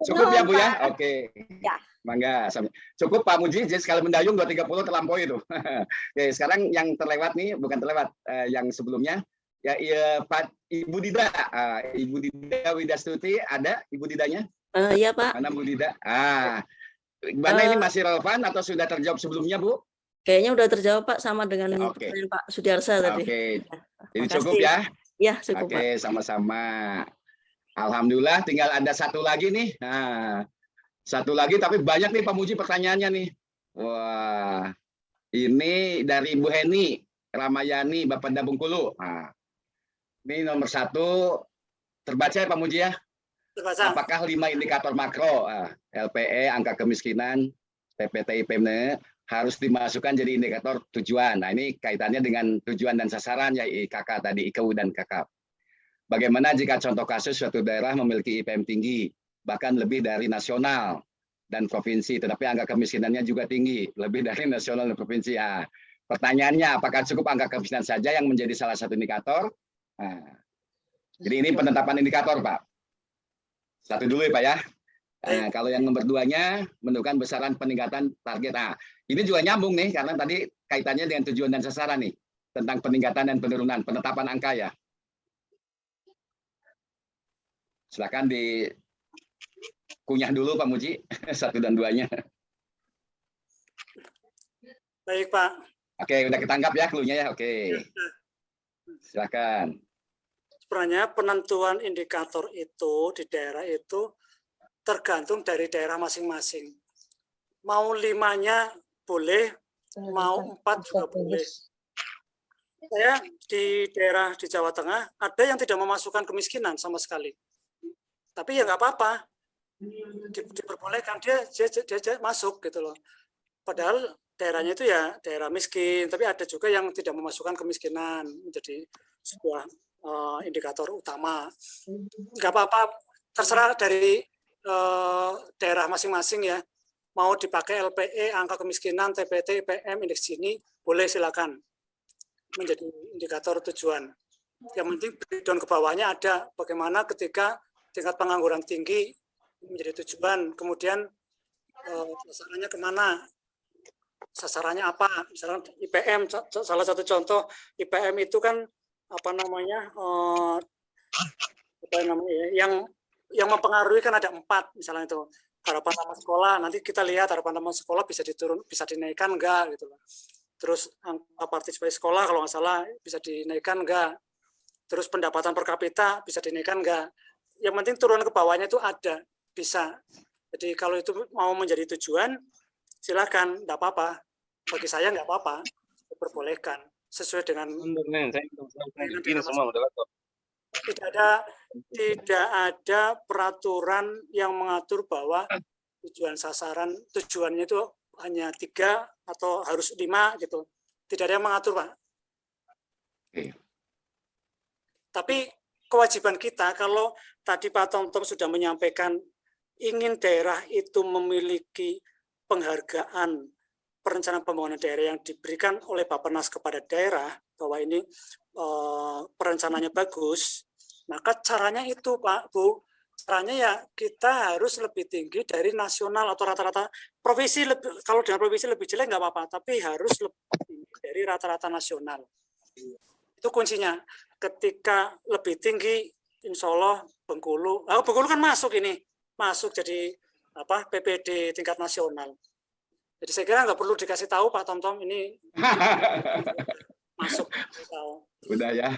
Cukup ya Bu ya. Oke. Ya. Mangga. Cukup Pak Muji. Jadi sekali mendayung 230 terlampaui itu. Oke, sekarang yang terlewat nih, bukan terlewat, yang sebelumnya ya Pak Ibu Dida. Ibu Dida Widastuti ada Ibu Didanya? Iya Pak. Mana Bu Dida? Gimana ini masih relevan atau sudah terjawab sebelumnya Bu? Kayaknya udah terjawab Pak sama dengan pertanyaan Pak Sudiarsa tadi. Oke. Ini cukup ya? Ya cukup Pak. Oke, sama-sama. Alhamdulillah tinggal ada satu lagi nih. Satu lagi tapi banyak nih Pak Muji pertanyaannya nih. Wah. Ini dari Ibu Heni Ramayani Bapenda Bengkulu. Ini nomor 1 terbaca ya Pak Muji ya? Apakah 5 indikator makro LPE, angka kemiskinan, TPT IPM harus dimasukkan jadi indikator tujuan? Nah, ini kaitannya dengan tujuan dan sasaran ya IKK tadi, IKU dan KK. Bagaimana jika contoh kasus suatu daerah memiliki IPM tinggi, bahkan lebih dari nasional dan provinsi, tetapi angka kemiskinannya juga tinggi, lebih dari nasional dan provinsi. Pertanyaannya, apakah cukup angka kemiskinan saja yang menjadi salah satu indikator? Jadi ini penetapan indikator, Pak. Satu dulu ya Pak ya. Kalau yang nomor 2-nya menentukan besaran peningkatan target. Ini juga nyambung nih karena tadi kaitannya dengan tujuan dan sasaran nih tentang peningkatan dan penurunan penetapan angka ya. Silakan dikunyah dulu Pak Muji 1 dan 2-nya. Baik Pak. Oke, udah ketangkap ya clue-nya ya. Oke. Silakan. Sebenarnya penentuan indikator itu di daerah itu tergantung dari daerah masing-masing. Mau 5-nya boleh, mau 4 juga boleh. Saya di daerah di Jawa Tengah ada yang tidak memasukkan kemiskinan sama sekali. Tapi ya nggak apa-apa, diperbolehkan dia masuk gitu loh. Padahal daerahnya itu ya daerah miskin, tapi ada juga yang tidak memasukkan kemiskinan menjadi sebuah indikator utama. Nggak apa-apa, terserah dari daerah masing-masing ya. Mau dipakai LPE, angka kemiskinan, TPT, IPM, indeks Gini, boleh silakan menjadi indikator tujuan. Yang penting breakdown ke bawahnya ada bagaimana ketika tingkat pengangguran tinggi menjadi tujuan, kemudian sasarannya kemana, sasarannya apa, misalnya IPM, salah satu contoh IPM itu kan yang mempengaruhi kan ada 4 misalnya itu harapan tamat sekolah, nanti kita lihat harapan tamat sekolah bisa dinaikkan enggak gitu loh. Terus angka partisipasi sekolah kalau nggak salah bisa dinaikkan enggak, terus pendapatan per kapita bisa dinaikkan enggak, yang penting turun ke bawahnya itu ada, bisa. Jadi kalau itu mau menjadi tujuan silakan, enggak apa-apa, bagi saya enggak apa-apa, diperbolehkan sesuai dengan tidak ada peraturan yang mengatur bahwa tujuannya itu hanya 3 atau harus 5 gitu, tidak ada yang mengatur Pak. Tapi kewajiban kita, kalau tadi Pak Tomtom sudah menyampaikan ingin daerah itu memiliki penghargaan perencanaan pembangunan daerah yang diberikan oleh Bappenas kepada daerah bahwa ini perencanaannya bagus, maka caranya itu Pak, Bu, caranya ya kita harus lebih tinggi dari nasional atau rata-rata provinsi. Kalau dengan provinsi lebih jelek nggak apa-apa, tapi harus lebih tinggi dari rata-rata nasional. Itu kuncinya. Ketika lebih tinggi, insya Allah Bengkulu kan masuk jadi PPD tingkat nasional. Jadi saya kira nggak perlu dikasih tahu Pak Tom ini masuk. Udah ya.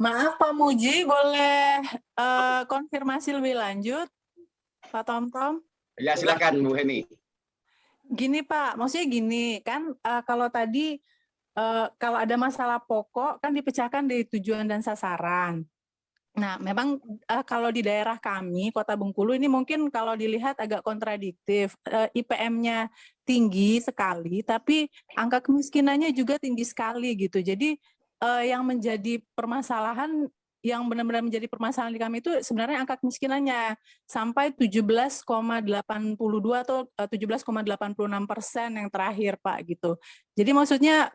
Maaf Pak Muji, boleh konfirmasi lebih lanjut, Pak Tom? Ya silakan Bu Heni. Gini Pak, maksudnya gini kan kalau tadi kalau ada masalah pokok kan dipecahkan dari tujuan dan sasaran. Nah, memang kalau di daerah kami, Kota Bengkulu ini mungkin kalau dilihat agak kontradiktif. IPM-nya tinggi sekali, tapi angka kemiskinannya juga tinggi sekali gitu. Jadi yang menjadi permasalahan, yang benar-benar menjadi permasalahan di kami itu sebenarnya angka kemiskinannya sampai 17,82 atau 17,86% yang terakhir Pak gitu. Jadi maksudnya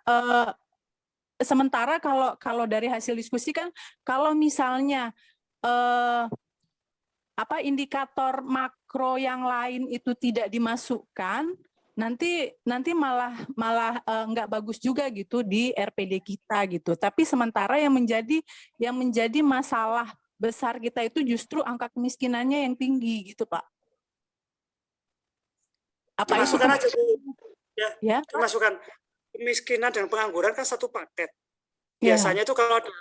sementara kalau dari hasil diskusi kan kalau misalnya indikator makro yang lain itu tidak dimasukkan, nanti malah nggak bagus juga gitu di RPD kita gitu. Tapi sementara yang menjadi masalah besar kita itu justru angka kemiskinannya yang tinggi gitu Pak. Apa itu? Dimasukkan aja Bu. Ya, dimasukkan. Kemiskinan dan pengangguran kan satu paket. Biasanya itu kalau ada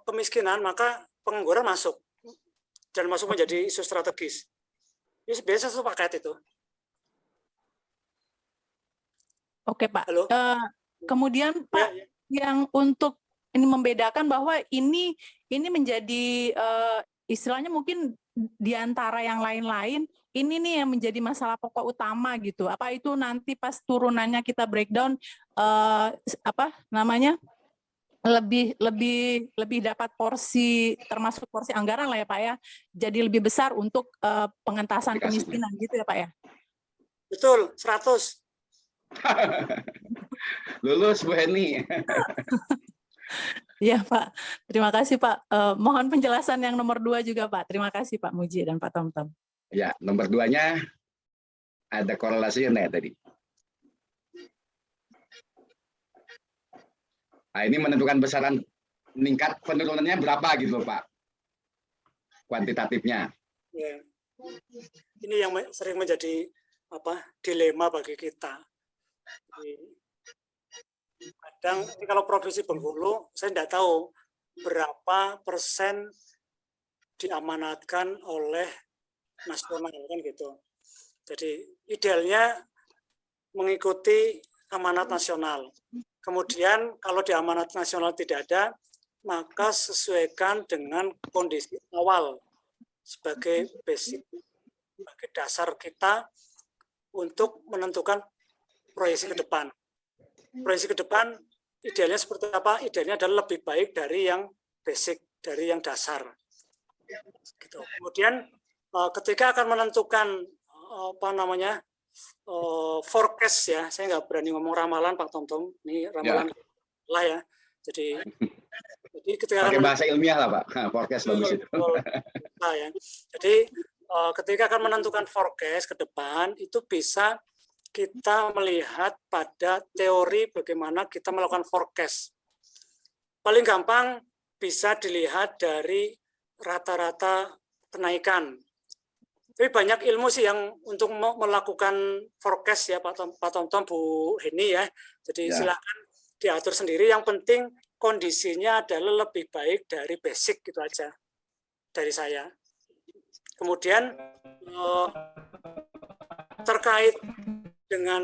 kemiskinan maka pengangguran masuk dan masuk menjadi isu strategis. Ini biasa satu paket itu. Oke Pak. Halo? Kemudian Pak, yang untuk ini membedakan bahwa ini menjadi istilahnya mungkin di antara yang lain-lain, ini nih yang menjadi masalah pokok utama gitu. Apa itu nanti pas turunannya kita breakdown lebih dapat porsi, termasuk porsi anggaran lah ya Pak ya. Jadi lebih besar untuk pengentasan kemiskinan gitu ya Pak ya. Betul, 100. Lulus Bu Heni. Iya Pak, terima kasih Pak. Mohon penjelasan yang nomor 2 juga Pak. Terima kasih Pak Muji dan Pak Tom. Ya, nomor 2-nya ada korelasinya enggak tadi? Nah, ini menentukan besaran meningkat penurunannya berapa gitu Pak? Kuantitatifnya. Ya. Ini yang sering menjadi dilema bagi kita. Kadang kalau provinsi Bengkulu, saya tidak tahu berapa persen diamanatkan oleh nasional kan gitu. Jadi idealnya mengikuti amanat nasional. Kemudian kalau di amanat nasional tidak ada, maka sesuaikan dengan kondisi awal sebagai basic, sebagai dasar kita untuk menentukan proyeksi ke depan. Proyeksi ke depan idealnya seperti apa? Idealnya adalah lebih baik dari yang basic, dari yang dasar. Gitu. Kemudian ketika akan menentukan forecast ya, saya nggak berani ngomong ramalan Pak Tom, ini ramalan lah ya. Jadi ketika pakai bahasa ilmiah lah Pak, forecast bagus itu. Nah, ya. Jadi ketika akan menentukan forecast ke depan itu bisa kita melihat pada teori bagaimana kita melakukan forecast. Paling gampang bisa dilihat dari rata-rata kenaikan. Tapi banyak ilmu sih yang untuk melakukan forecast ya Pak Tom, Bu Heni ya. Jadi silakan diatur sendiri. Yang penting kondisinya adalah lebih baik dari basic gitu aja dari saya. Kemudian terkait dengan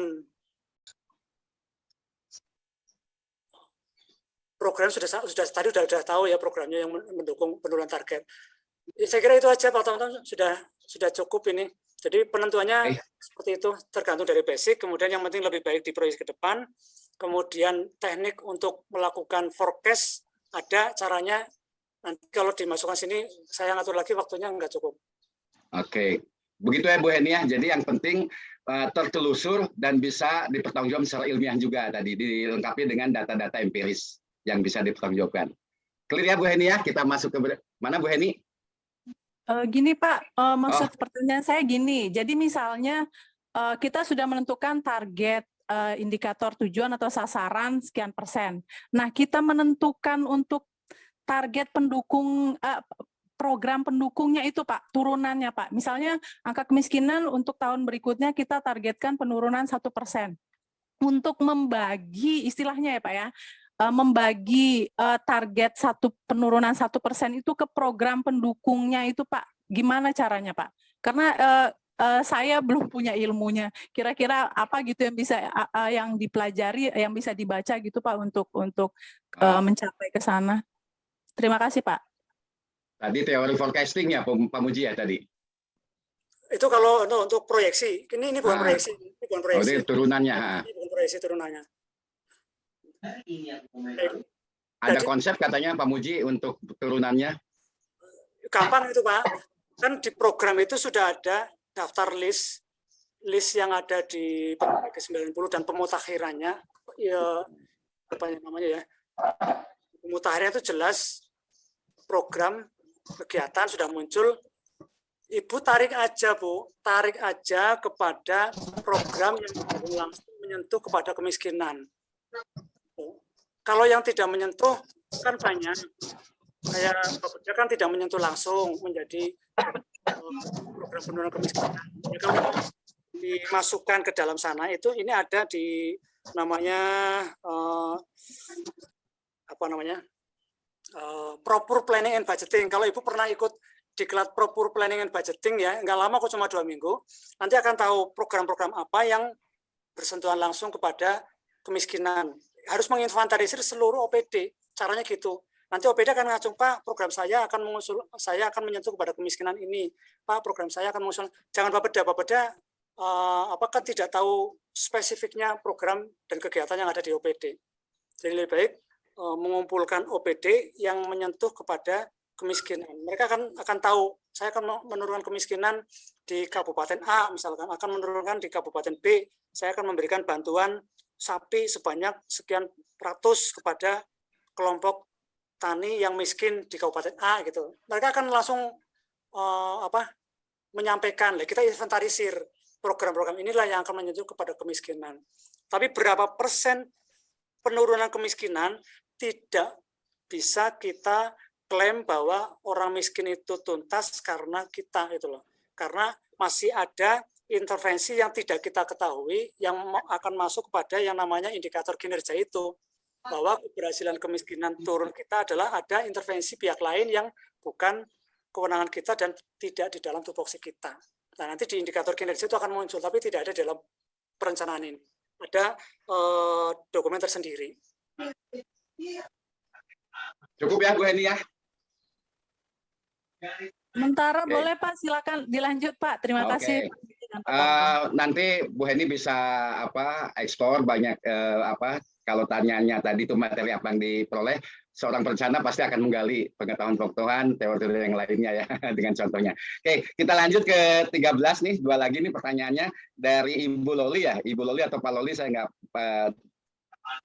program tadi sudah tahu ya programnya yang mendukung penurunan target. Saya kira itu aja Pak Tom, sudah cukup ini. Jadi penentuannya seperti itu, tergantung dari basic, kemudian yang penting lebih baik di proyeksi ke depan, kemudian teknik untuk melakukan forecast ada caranya. Nanti kalau dimasukkan sini saya ngatur lagi waktunya nggak cukup. Oke. Begitu ya Bu Heni ya. Jadi yang penting tertelusur dan bisa dipertanggungjawabkan secara ilmiah juga tadi, dilengkapi dengan data-data empiris yang bisa dipertanggungjawabkan. Clear ya Bu Heni ya? Kita masuk ke mana Bu Heni? Gini Pak, maksud pertanyaan saya gini. Jadi misalnya kita sudah menentukan target indikator tujuan atau sasaran sekian persen. Nah, kita menentukan untuk target pendukung program pendukungnya itu Pak, turunannya Pak. Misalnya angka kemiskinan untuk tahun berikutnya kita targetkan penurunan 1%. Untuk membagi istilahnya ya Pak ya, membagi target penurunan 1% itu ke program pendukungnya itu Pak, gimana caranya Pak? Karena saya belum punya ilmunya. Kira-kira apa gitu yang bisa yang dipelajari, yang bisa dibaca gitu Pak untuk mencapai ke sana. Terima kasih Pak. Tadi teori forecasting ya Pak Muji ya tadi. Itu kalau untuk proyeksi, ini bukan proyeksi, ini bukan proyeksi. Ini turunannya. Ini bukan proyeksi turunannya. Ada konsep katanya Pak Muji untuk turunannya. Gampang itu Pak. Kan di program itu sudah ada daftar list yang ada di ke-90 dan pemutakhirannya. Ya, apa namanya ya? Pemutakhirannya itu jelas program kegiatan sudah muncul. Ibu tarik aja Bu, tarik aja kepada program yang langsung menyentuh kepada kemiskinan. Kalau yang tidak menyentuh kan banyak. Kayak Bapak kan tidak menyentuh langsung menjadi program penurunan kemiskinan. Ya, kalau dimasukkan ke dalam sana itu ini ada di namanya proper planning and budgeting. Kalau Ibu pernah ikut diklat proper planning and budgeting ya, nggak lama kok, cuma 2 minggu, nanti akan tahu program-program apa yang bersentuhan langsung kepada kemiskinan. Harus menginventarisir seluruh OPD, caranya gitu. Nanti OPD akan ngacung, Pak, program saya akan menyentuh kepada kemiskinan ini. Pak, program saya akan mengusul. Jangan Bapeda, apakah tidak tahu spesifiknya program dan kegiatan yang ada di OPD. Jadi lebih baik mengumpulkan OPD yang menyentuh kepada kemiskinan. Mereka akan tahu, saya akan menurunkan kemiskinan di Kabupaten A, misalkan, akan menurunkan di Kabupaten B, saya akan memberikan bantuan sapi sebanyak sekian ratus kepada kelompok tani yang miskin di Kabupaten A gitu. Mereka akan langsung menyampaikan, kita inventarisir program-program inilah yang akan menyentuh kepada kemiskinan. Tapi berapa persen penurunan kemiskinan tidak bisa kita klaim bahwa orang miskin itu tuntas karena kita gitu loh. Karena masih ada intervensi yang tidak kita ketahui yang akan masuk kepada yang namanya indikator kinerja itu. Bahwa keberhasilan kemiskinan turun kita adalah ada intervensi pihak lain yang bukan kewenangan kita dan tidak di dalam tupoksi kita. Nah, nanti di indikator kinerja itu akan muncul, tapi tidak ada dalam perencanaan ini. Ada dokumen tersendiri. Cukup ya Bu Heni ya? Sementara boleh Pak, silakan dilanjut Pak. Terima kasih. Nanti Bu Heni bisa ekspor banyak kalau tanyanya tadi itu materi apa yang diperoleh, seorang perencana pasti akan menggali pengetahuan-pengetahuan teori-teori yang lainnya ya dengan contohnya. Oke, kita lanjut ke 13 nih, 2 lagi nih pertanyaannya dari Ibu Loli ya. Ibu Loli atau Pak Loli saya nggak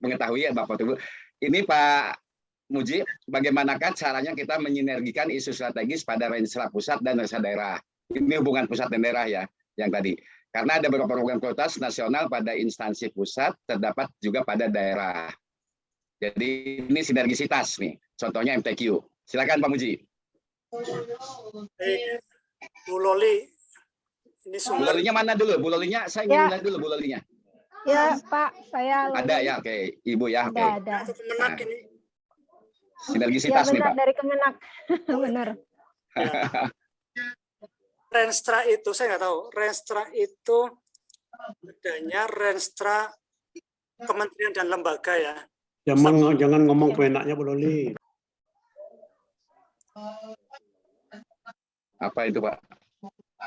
mengetahui ya Bapak Ibu. Ini Pak Muji, bagaimanakah caranya kita menyinergikan isu strategis pada Renstra pusat dan Renstra daerah? Ini hubungan pusat dan daerah ya, yang tadi. Karena ada beberapa program prioritas nasional pada instansi pusat, terdapat juga pada daerah. Jadi ini sinergisitas nih, contohnya MTQ. Silakan Pak Muji. Bu Loli, ini Bu Lolinya mana dulu? Bu Lolinya, saya ingin lihat dulu Bu Lolinya. Ya Pak, saya ada ya, oke. Ibu ya, oke. Ada. Kemenak ini. Sinergisitas ya, nih Pak. Dari Kemenak, benar. Renstra itu saya nggak tahu. Renstra itu bedanya Renstra kementerian dan lembaga ya. Jangan ngomong enaknya Bu Loli. Apa itu Pak?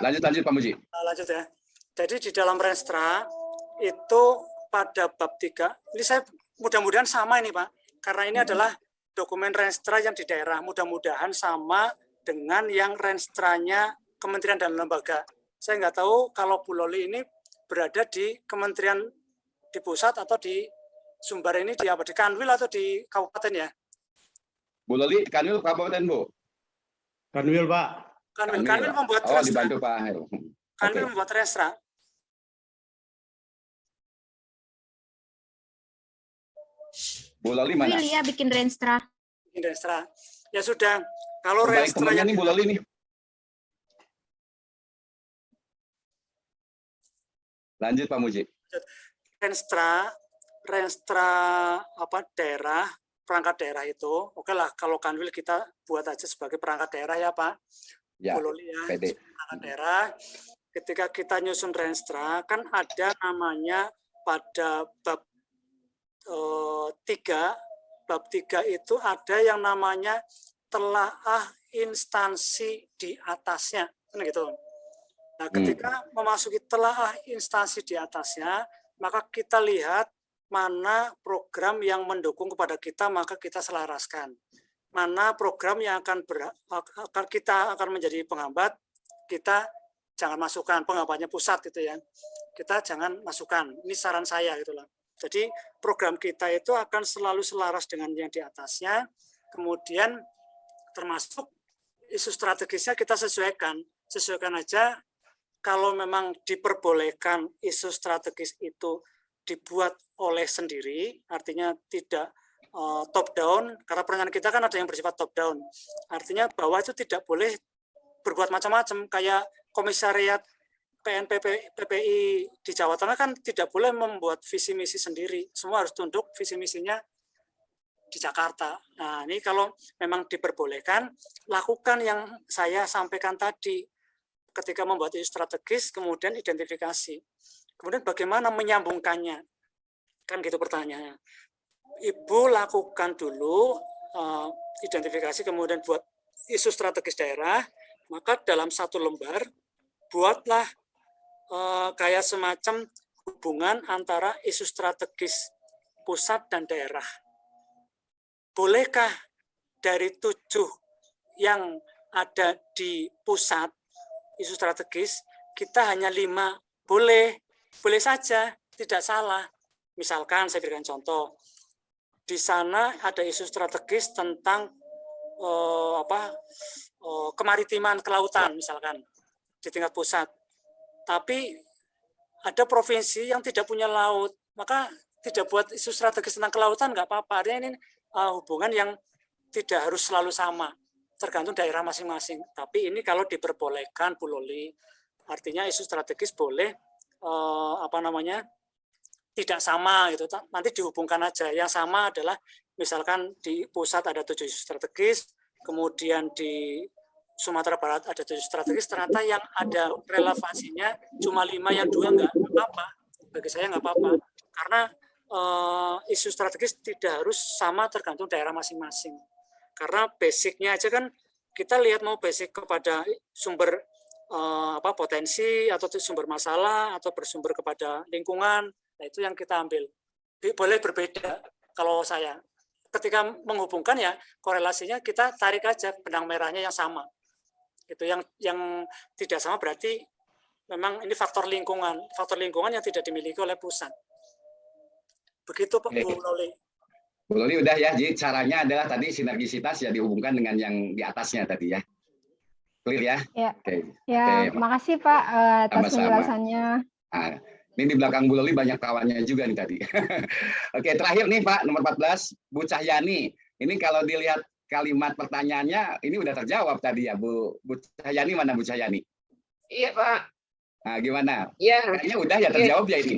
Lanjut Pak Muji. Lanjut ya. Jadi di dalam Renstra itu pada bab 3, ini saya mudah-mudahan sama ini Pak, karena ini adalah dokumen Renstra yang di daerah, mudah-mudahan sama dengan yang Renstranya kementerian dan lembaga. Saya nggak tahu kalau Bu Loli ini berada di kementerian di pusat atau di Sumbar ini di apa, di Kanwil atau di kabupaten ya? Bu Loli, Kanwil kabupaten, Bu? Kanwil, Pak. Kanwil membuat Oh, restra. dibantu Pak Heru. Kanwil Oke. membuat restra. Bu Loli mana? Wil ya bikin renstra. Bikin restra. Ya sudah, kalau Baik restra temannya yang nih Bu Loli nih. Lanjut Pak Muji. Renstra apa daerah, perangkat daerah itu, oke lah kalau Kanwil kita buat aja sebagai perangkat daerah ya Pak. Ya, Bu Loli ya, PD. perangkat daerah. Ketika kita nyusun renstra kan ada namanya pada bab 3, bab 3 itu ada yang namanya telaah instansi di atasnya, kan gitu. Nah, ketika memasuki telaah instansi di atasnya, maka kita lihat mana program yang mendukung kepada kita, maka kita selaraskan. Mana program yang akan kita akan menjadi penghambat, kita jangan masukkan, penghambatnya pusat gitu ya. Kita jangan masukkan. Ini saran saya gitu loh. Jadi program kita itu akan selalu selaras dengan yang di atasnya. Kemudian termasuk isu strategisnya kita sesuaikan. Sesuaikan aja. Kalau memang diperbolehkan isu strategis itu dibuat oleh sendiri, artinya tidak top down, karena perencanaan kita kan ada yang bersifat top down. Artinya bahwa itu tidak boleh berbuat macam-macam, kayak komisariat PNPP PPI di Jawa Tengah kan tidak boleh membuat visi misi sendiri, semua harus tunduk visi misinya di Jakarta. Nah, ini kalau memang diperbolehkan, lakukan yang saya sampaikan tadi. Ketika membuat isu strategis, kemudian identifikasi. Kemudian bagaimana menyambungkannya? Kan gitu pertanyaannya. Ibu lakukan dulu identifikasi, kemudian buat isu strategis daerah, maka dalam satu lembar, buatlah kayak semacam hubungan antara isu strategis pusat dan daerah. Bolehkah dari 7 yang ada di pusat, isu strategis, kita hanya 5, boleh saja, tidak salah. Misalkan saya berikan contoh, di sana ada isu strategis tentang kemaritiman, kelautan misalkan di tingkat pusat. Tapi ada provinsi yang tidak punya laut, maka tidak buat isu strategis tentang kelautan nggak apa-apa. Artinya ini hubungan yang tidak harus selalu sama. Tergantung daerah masing-masing. Tapi ini kalau diperbolehkan, Bu Loli, artinya isu strategis boleh tidak sama gitu. Nanti dihubungkan aja. Yang sama adalah misalkan di pusat ada 7 isu strategis, kemudian di Sumatera Barat ada 7 strategis. Ternyata yang ada relevansinya cuma 5, yang 2 nggak apa-apa. Bagi saya nggak apa-apa. Karena isu strategis tidak harus sama, tergantung daerah masing-masing. Karena basicnya aja kan kita lihat mau basic kepada sumber potensi atau sumber masalah atau bersumber kepada lingkungan, nah itu yang kita ambil. Boleh berbeda kalau saya. Ketika menghubungkan ya korelasinya kita tarik aja benang merahnya yang sama. Itu yang tidak sama berarti memang ini faktor lingkungan yang tidak dimiliki oleh pusat. Begitu Pak Bu Loli. Bu Loli udah ya, jadi caranya adalah tadi sinergisitas ya dihubungkan dengan yang di atasnya tadi ya. Clear ya? Ya, Oke. ya, makasih Pak atas Sama-sama. penjelasannya. Nah, ini di belakang Bu Loli banyak kawannya juga nih tadi. Oke, terakhir nih Pak, nomor 14, Bu Cahyani. Ini kalau dilihat kalimat pertanyaannya, ini udah terjawab tadi ya, Bu Cahyani. Mana Bu Cahyani? Iya Pak. Nah, gimana? Ya. Kayaknya udah ya terjawab ya ini.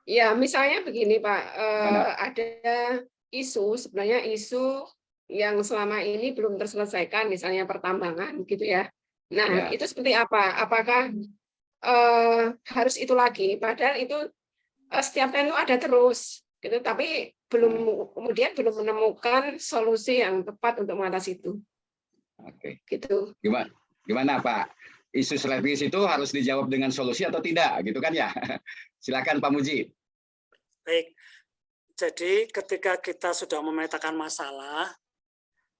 Ya, misalnya begini Pak, Mana? ada sebenarnya isu yang selama ini belum terselesaikan, misalnya pertambangan gitu ya. Nah, itu seperti apa? Apakah harus itu lagi? Padahal itu setiap tahun itu ada terus, gitu. Tapi kemudian belum menemukan solusi yang tepat untuk mengatasi itu. Oke. Gitu. Gimana Pak? Isu strategis itu harus dijawab dengan solusi atau tidak, gitu kan ya? Silakan Pak Muji. Baik. Jadi ketika kita sudah memetakan masalah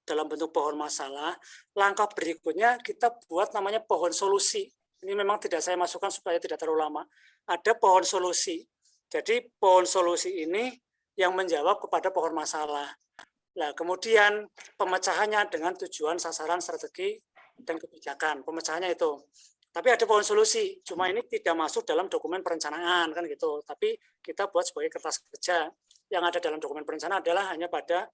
dalam bentuk pohon masalah, langkah berikutnya kita buat namanya pohon solusi. ini memang tidak saya masukkan supaya tidak terlalu lama. Ada pohon solusi. Jadi pohon solusi ini yang menjawab kepada pohon masalah. Nah, kemudian pemecahannya dengan tujuan, sasaran, strategi, dan kebijakan. Pemecahannya itu. Tapi ada pohon solusi, cuma ini tidak masuk dalam dokumen perencanaan kan gitu. Tapi kita buat sebagai kertas kerja. Yang ada dalam dokumen perencanaan adalah hanya pada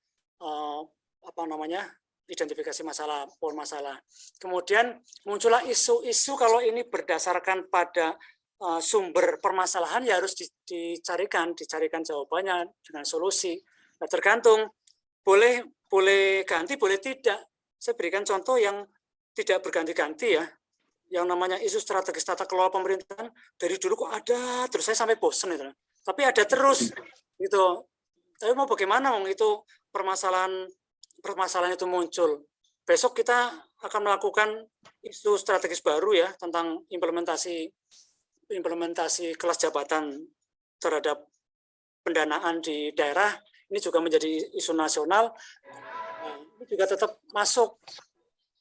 identifikasi masalah, pohon masalah. Kemudian muncullah isu-isu kalau ini berdasarkan pada sumber permasalahan ya harus dicarikan jawabannya dengan solusi. Nah, tergantung boleh ganti, boleh tidak. Saya berikan contoh yang tidak berganti-ganti ya. Yang namanya isu strategis tata kelola pemerintahan dari dulu kok ada, terus saya sampai bosen itu. Tapi ada terus gitu. Tapi mau bagaimana itu permasalahan itu muncul. Besok kita akan melakukan isu strategis baru ya tentang implementasi kelas jabatan terhadap pendanaan di daerah. Ini juga menjadi isu nasional. Ini juga tetap masuk.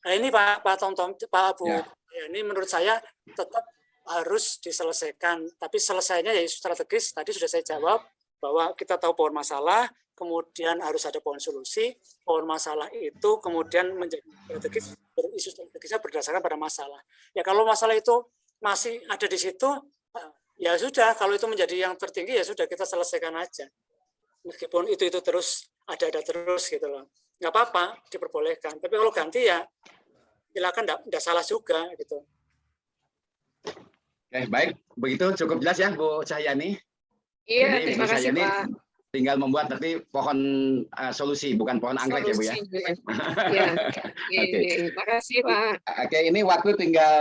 Nah ini Pak Abu, ya, ini menurut saya tetap harus diselesaikan. Tapi selesainya ya isu strategis. Tadi sudah saya jawab bahwa kita tahu pohon masalah, kemudian harus ada pohon solusi. Pohon masalah itu kemudian menjadi strategis, isu strategisnya berdasarkan pada masalah. Ya kalau masalah itu masih ada di situ, ya sudah. Kalau itu menjadi yang tertinggi ya sudah kita selesaikan aja. Meskipun itu terus ada terus gitu loh, nggak apa-apa, diperbolehkan. Tapi kalau ganti ya silakan, nggak salah juga gitu. Oke, baik, begitu cukup jelas ya Bu Cahyani. Iya, jadi terima Bu kasih Cahyani Pak. tinggal membuat nanti pohon solusi, bukan pohon anggrek ya Bu ya. Iya. Oke. Terima kasih Pak. Oke, ini waktu tinggal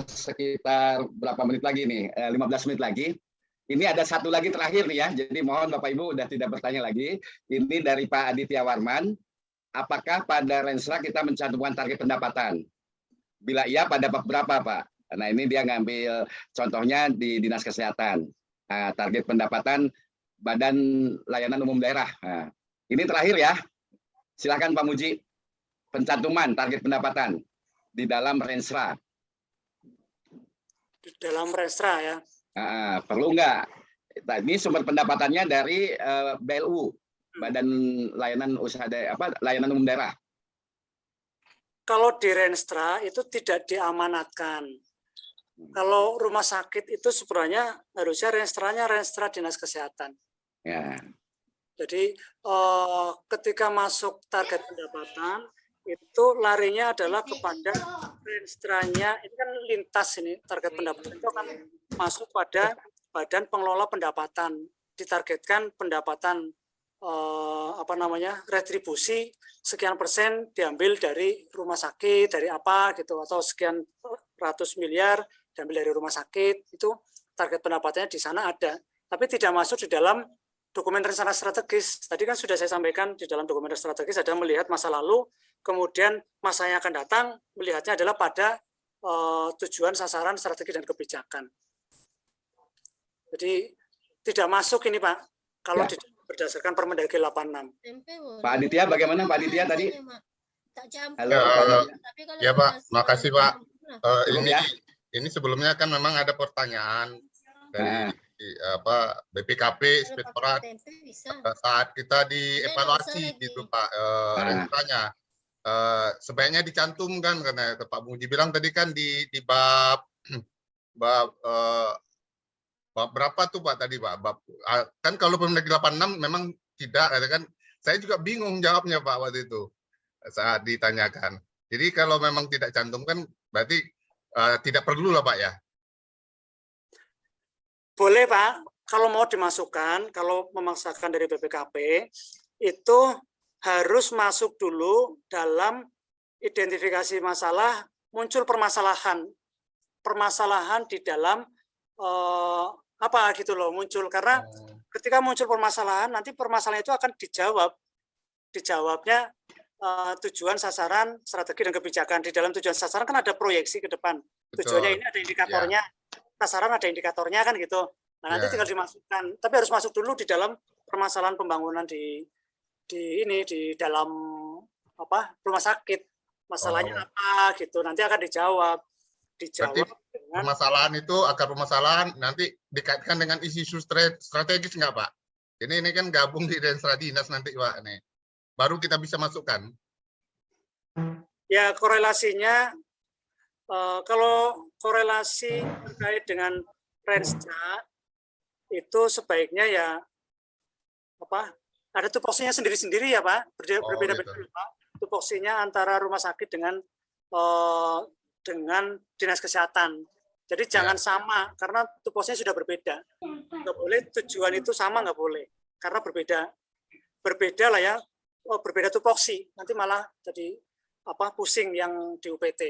sekitar berapa menit lagi nih? 15 menit lagi. Ini ada satu lagi terakhir nih ya. Jadi mohon Bapak Ibu udah tidak bertanya lagi. Ini dari Pak Aditya Warman. Apakah pada Renstra kita mencantumkan target pendapatan? Bila iya, pada bab berapa Pak? Nah ini dia ngambil contohnya di Dinas Kesehatan. Target pendapatan Badan Layanan Umum Daerah. Nah, ini terakhir ya. Silakan Pak Muji. Pencantuman target pendapatan di dalam Renstra. Di dalam Renstra ya. Perlu nggak? Ini sumber pendapatannya dari BLU, Badan Layanan Usaha Layanan Umum Daerah. Kalau di Renstra itu tidak diamanatkan. Kalau rumah sakit itu sebenarnya harusnya Renstranya Renstra Dinas Kesehatan. Ya. Jadi ketika masuk target pendapatan itu larinya adalah kepada Renstranya, ini kan lintas ini target pendapatan itu akan masuk pada Badan Pengelola Pendapatan, ditargetkan pendapatan retribusi sekian persen diambil dari rumah sakit, dari apa gitu, atau sekian ratus miliar diambil dari rumah sakit, itu target pendapatannya di sana ada, tapi tidak masuk di dalam dokumen rencana strategis. Tadi kan sudah saya sampaikan di dalam dokumen strategis ada melihat masa lalu, kemudian masa yang akan datang melihatnya adalah pada tujuan, sasaran, strategi, dan kebijakan. Jadi tidak masuk ini Pak, kalau ya. Berdasarkan Permendagri 86. Pak Aditya, bagaimana Pak Aditya tadi? Halo, ya Pak, makasih Pak. Ini sebelumnya kan memang ada pertanyaan dari BPKP, Inspektorat saat kita dievaluasi gitu Pak, rencananya sebaiknya dicantumkan karena Pak Muji bilang tadi kan di bab berapa tuh Pak tadi Pak? Kan kalau Permendagri 86 memang tidak, kan saya juga bingung jawabnya Pak waktu itu saat ditanyakan. Jadi kalau memang tidak cantumkan berarti tidak perlu lah Pak ya? Boleh Pak, kalau mau dimasukkan, kalau memaksakan dari BPKP itu harus masuk dulu dalam identifikasi masalah, muncul permasalahan di dalam muncul, karena ketika muncul permasalahan nanti permasalahan itu akan dijawabnya tujuan, sasaran, strategi, dan kebijakan. Di dalam tujuan sasaran kan ada proyeksi ke depan. Tujuannya ini ada indikatornya, sasaran ada indikatornya kan gitu. Nah nanti tinggal dimasukkan, tapi harus masuk dulu di dalam permasalahan pembangunan di dalam rumah sakit. Masalahnya apa gitu, nanti akan dijawab. Berarti dijawab dengan permasalahan itu, akar permasalahan nanti dikaitkan dengan isu-isu strategis nggak Pak? Ini kan gabung di Densra Dinas nanti Pak nih. Baru kita bisa masukkan. ya korelasinya kalau korelasi terkait dengan Renstra itu sebaiknya ya apa ada tupoksinya sendiri-sendiri ya Pak, berbeda-beda gitu. Pak. Tupoksinya antara rumah sakit dengan dinas kesehatan. Jadi jangan sama karena tupoksinya sudah berbeda. Nggak boleh tujuan itu sama, nggak boleh karena berbeda lah ya. Oh, berbeda tupoksi nanti malah jadi apa pusing yang di UPT.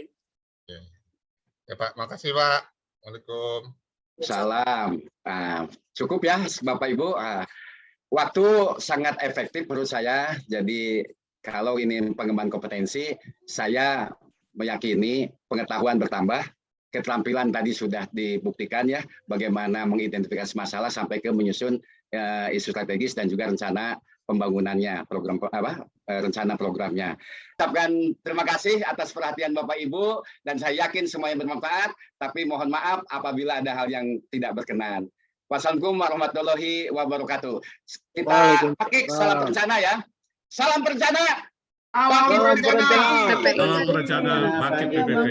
Ya Pak, makasih Pak. Waalaikumsalam. Salam. Cukup ya Bapak Ibu. Waktu sangat efektif menurut saya. Jadi kalau ini pengembangan kompetensi, saya meyakini pengetahuan bertambah, keterampilan tadi sudah dibuktikan ya, bagaimana mengidentifikasi masalah sampai ke menyusun isu strategis dan juga rencana pembangunannya, rencana programnya. Ucapkan terima kasih atas perhatian Bapak Ibu dan saya yakin semuanya bermanfaat, tapi mohon maaf apabila ada hal yang tidak berkenan. Wassalamualaikum warahmatullahi wabarakatuh. Kita pakai salam perencana ya. Salam perencana. Salam perencana, bangkit PBB.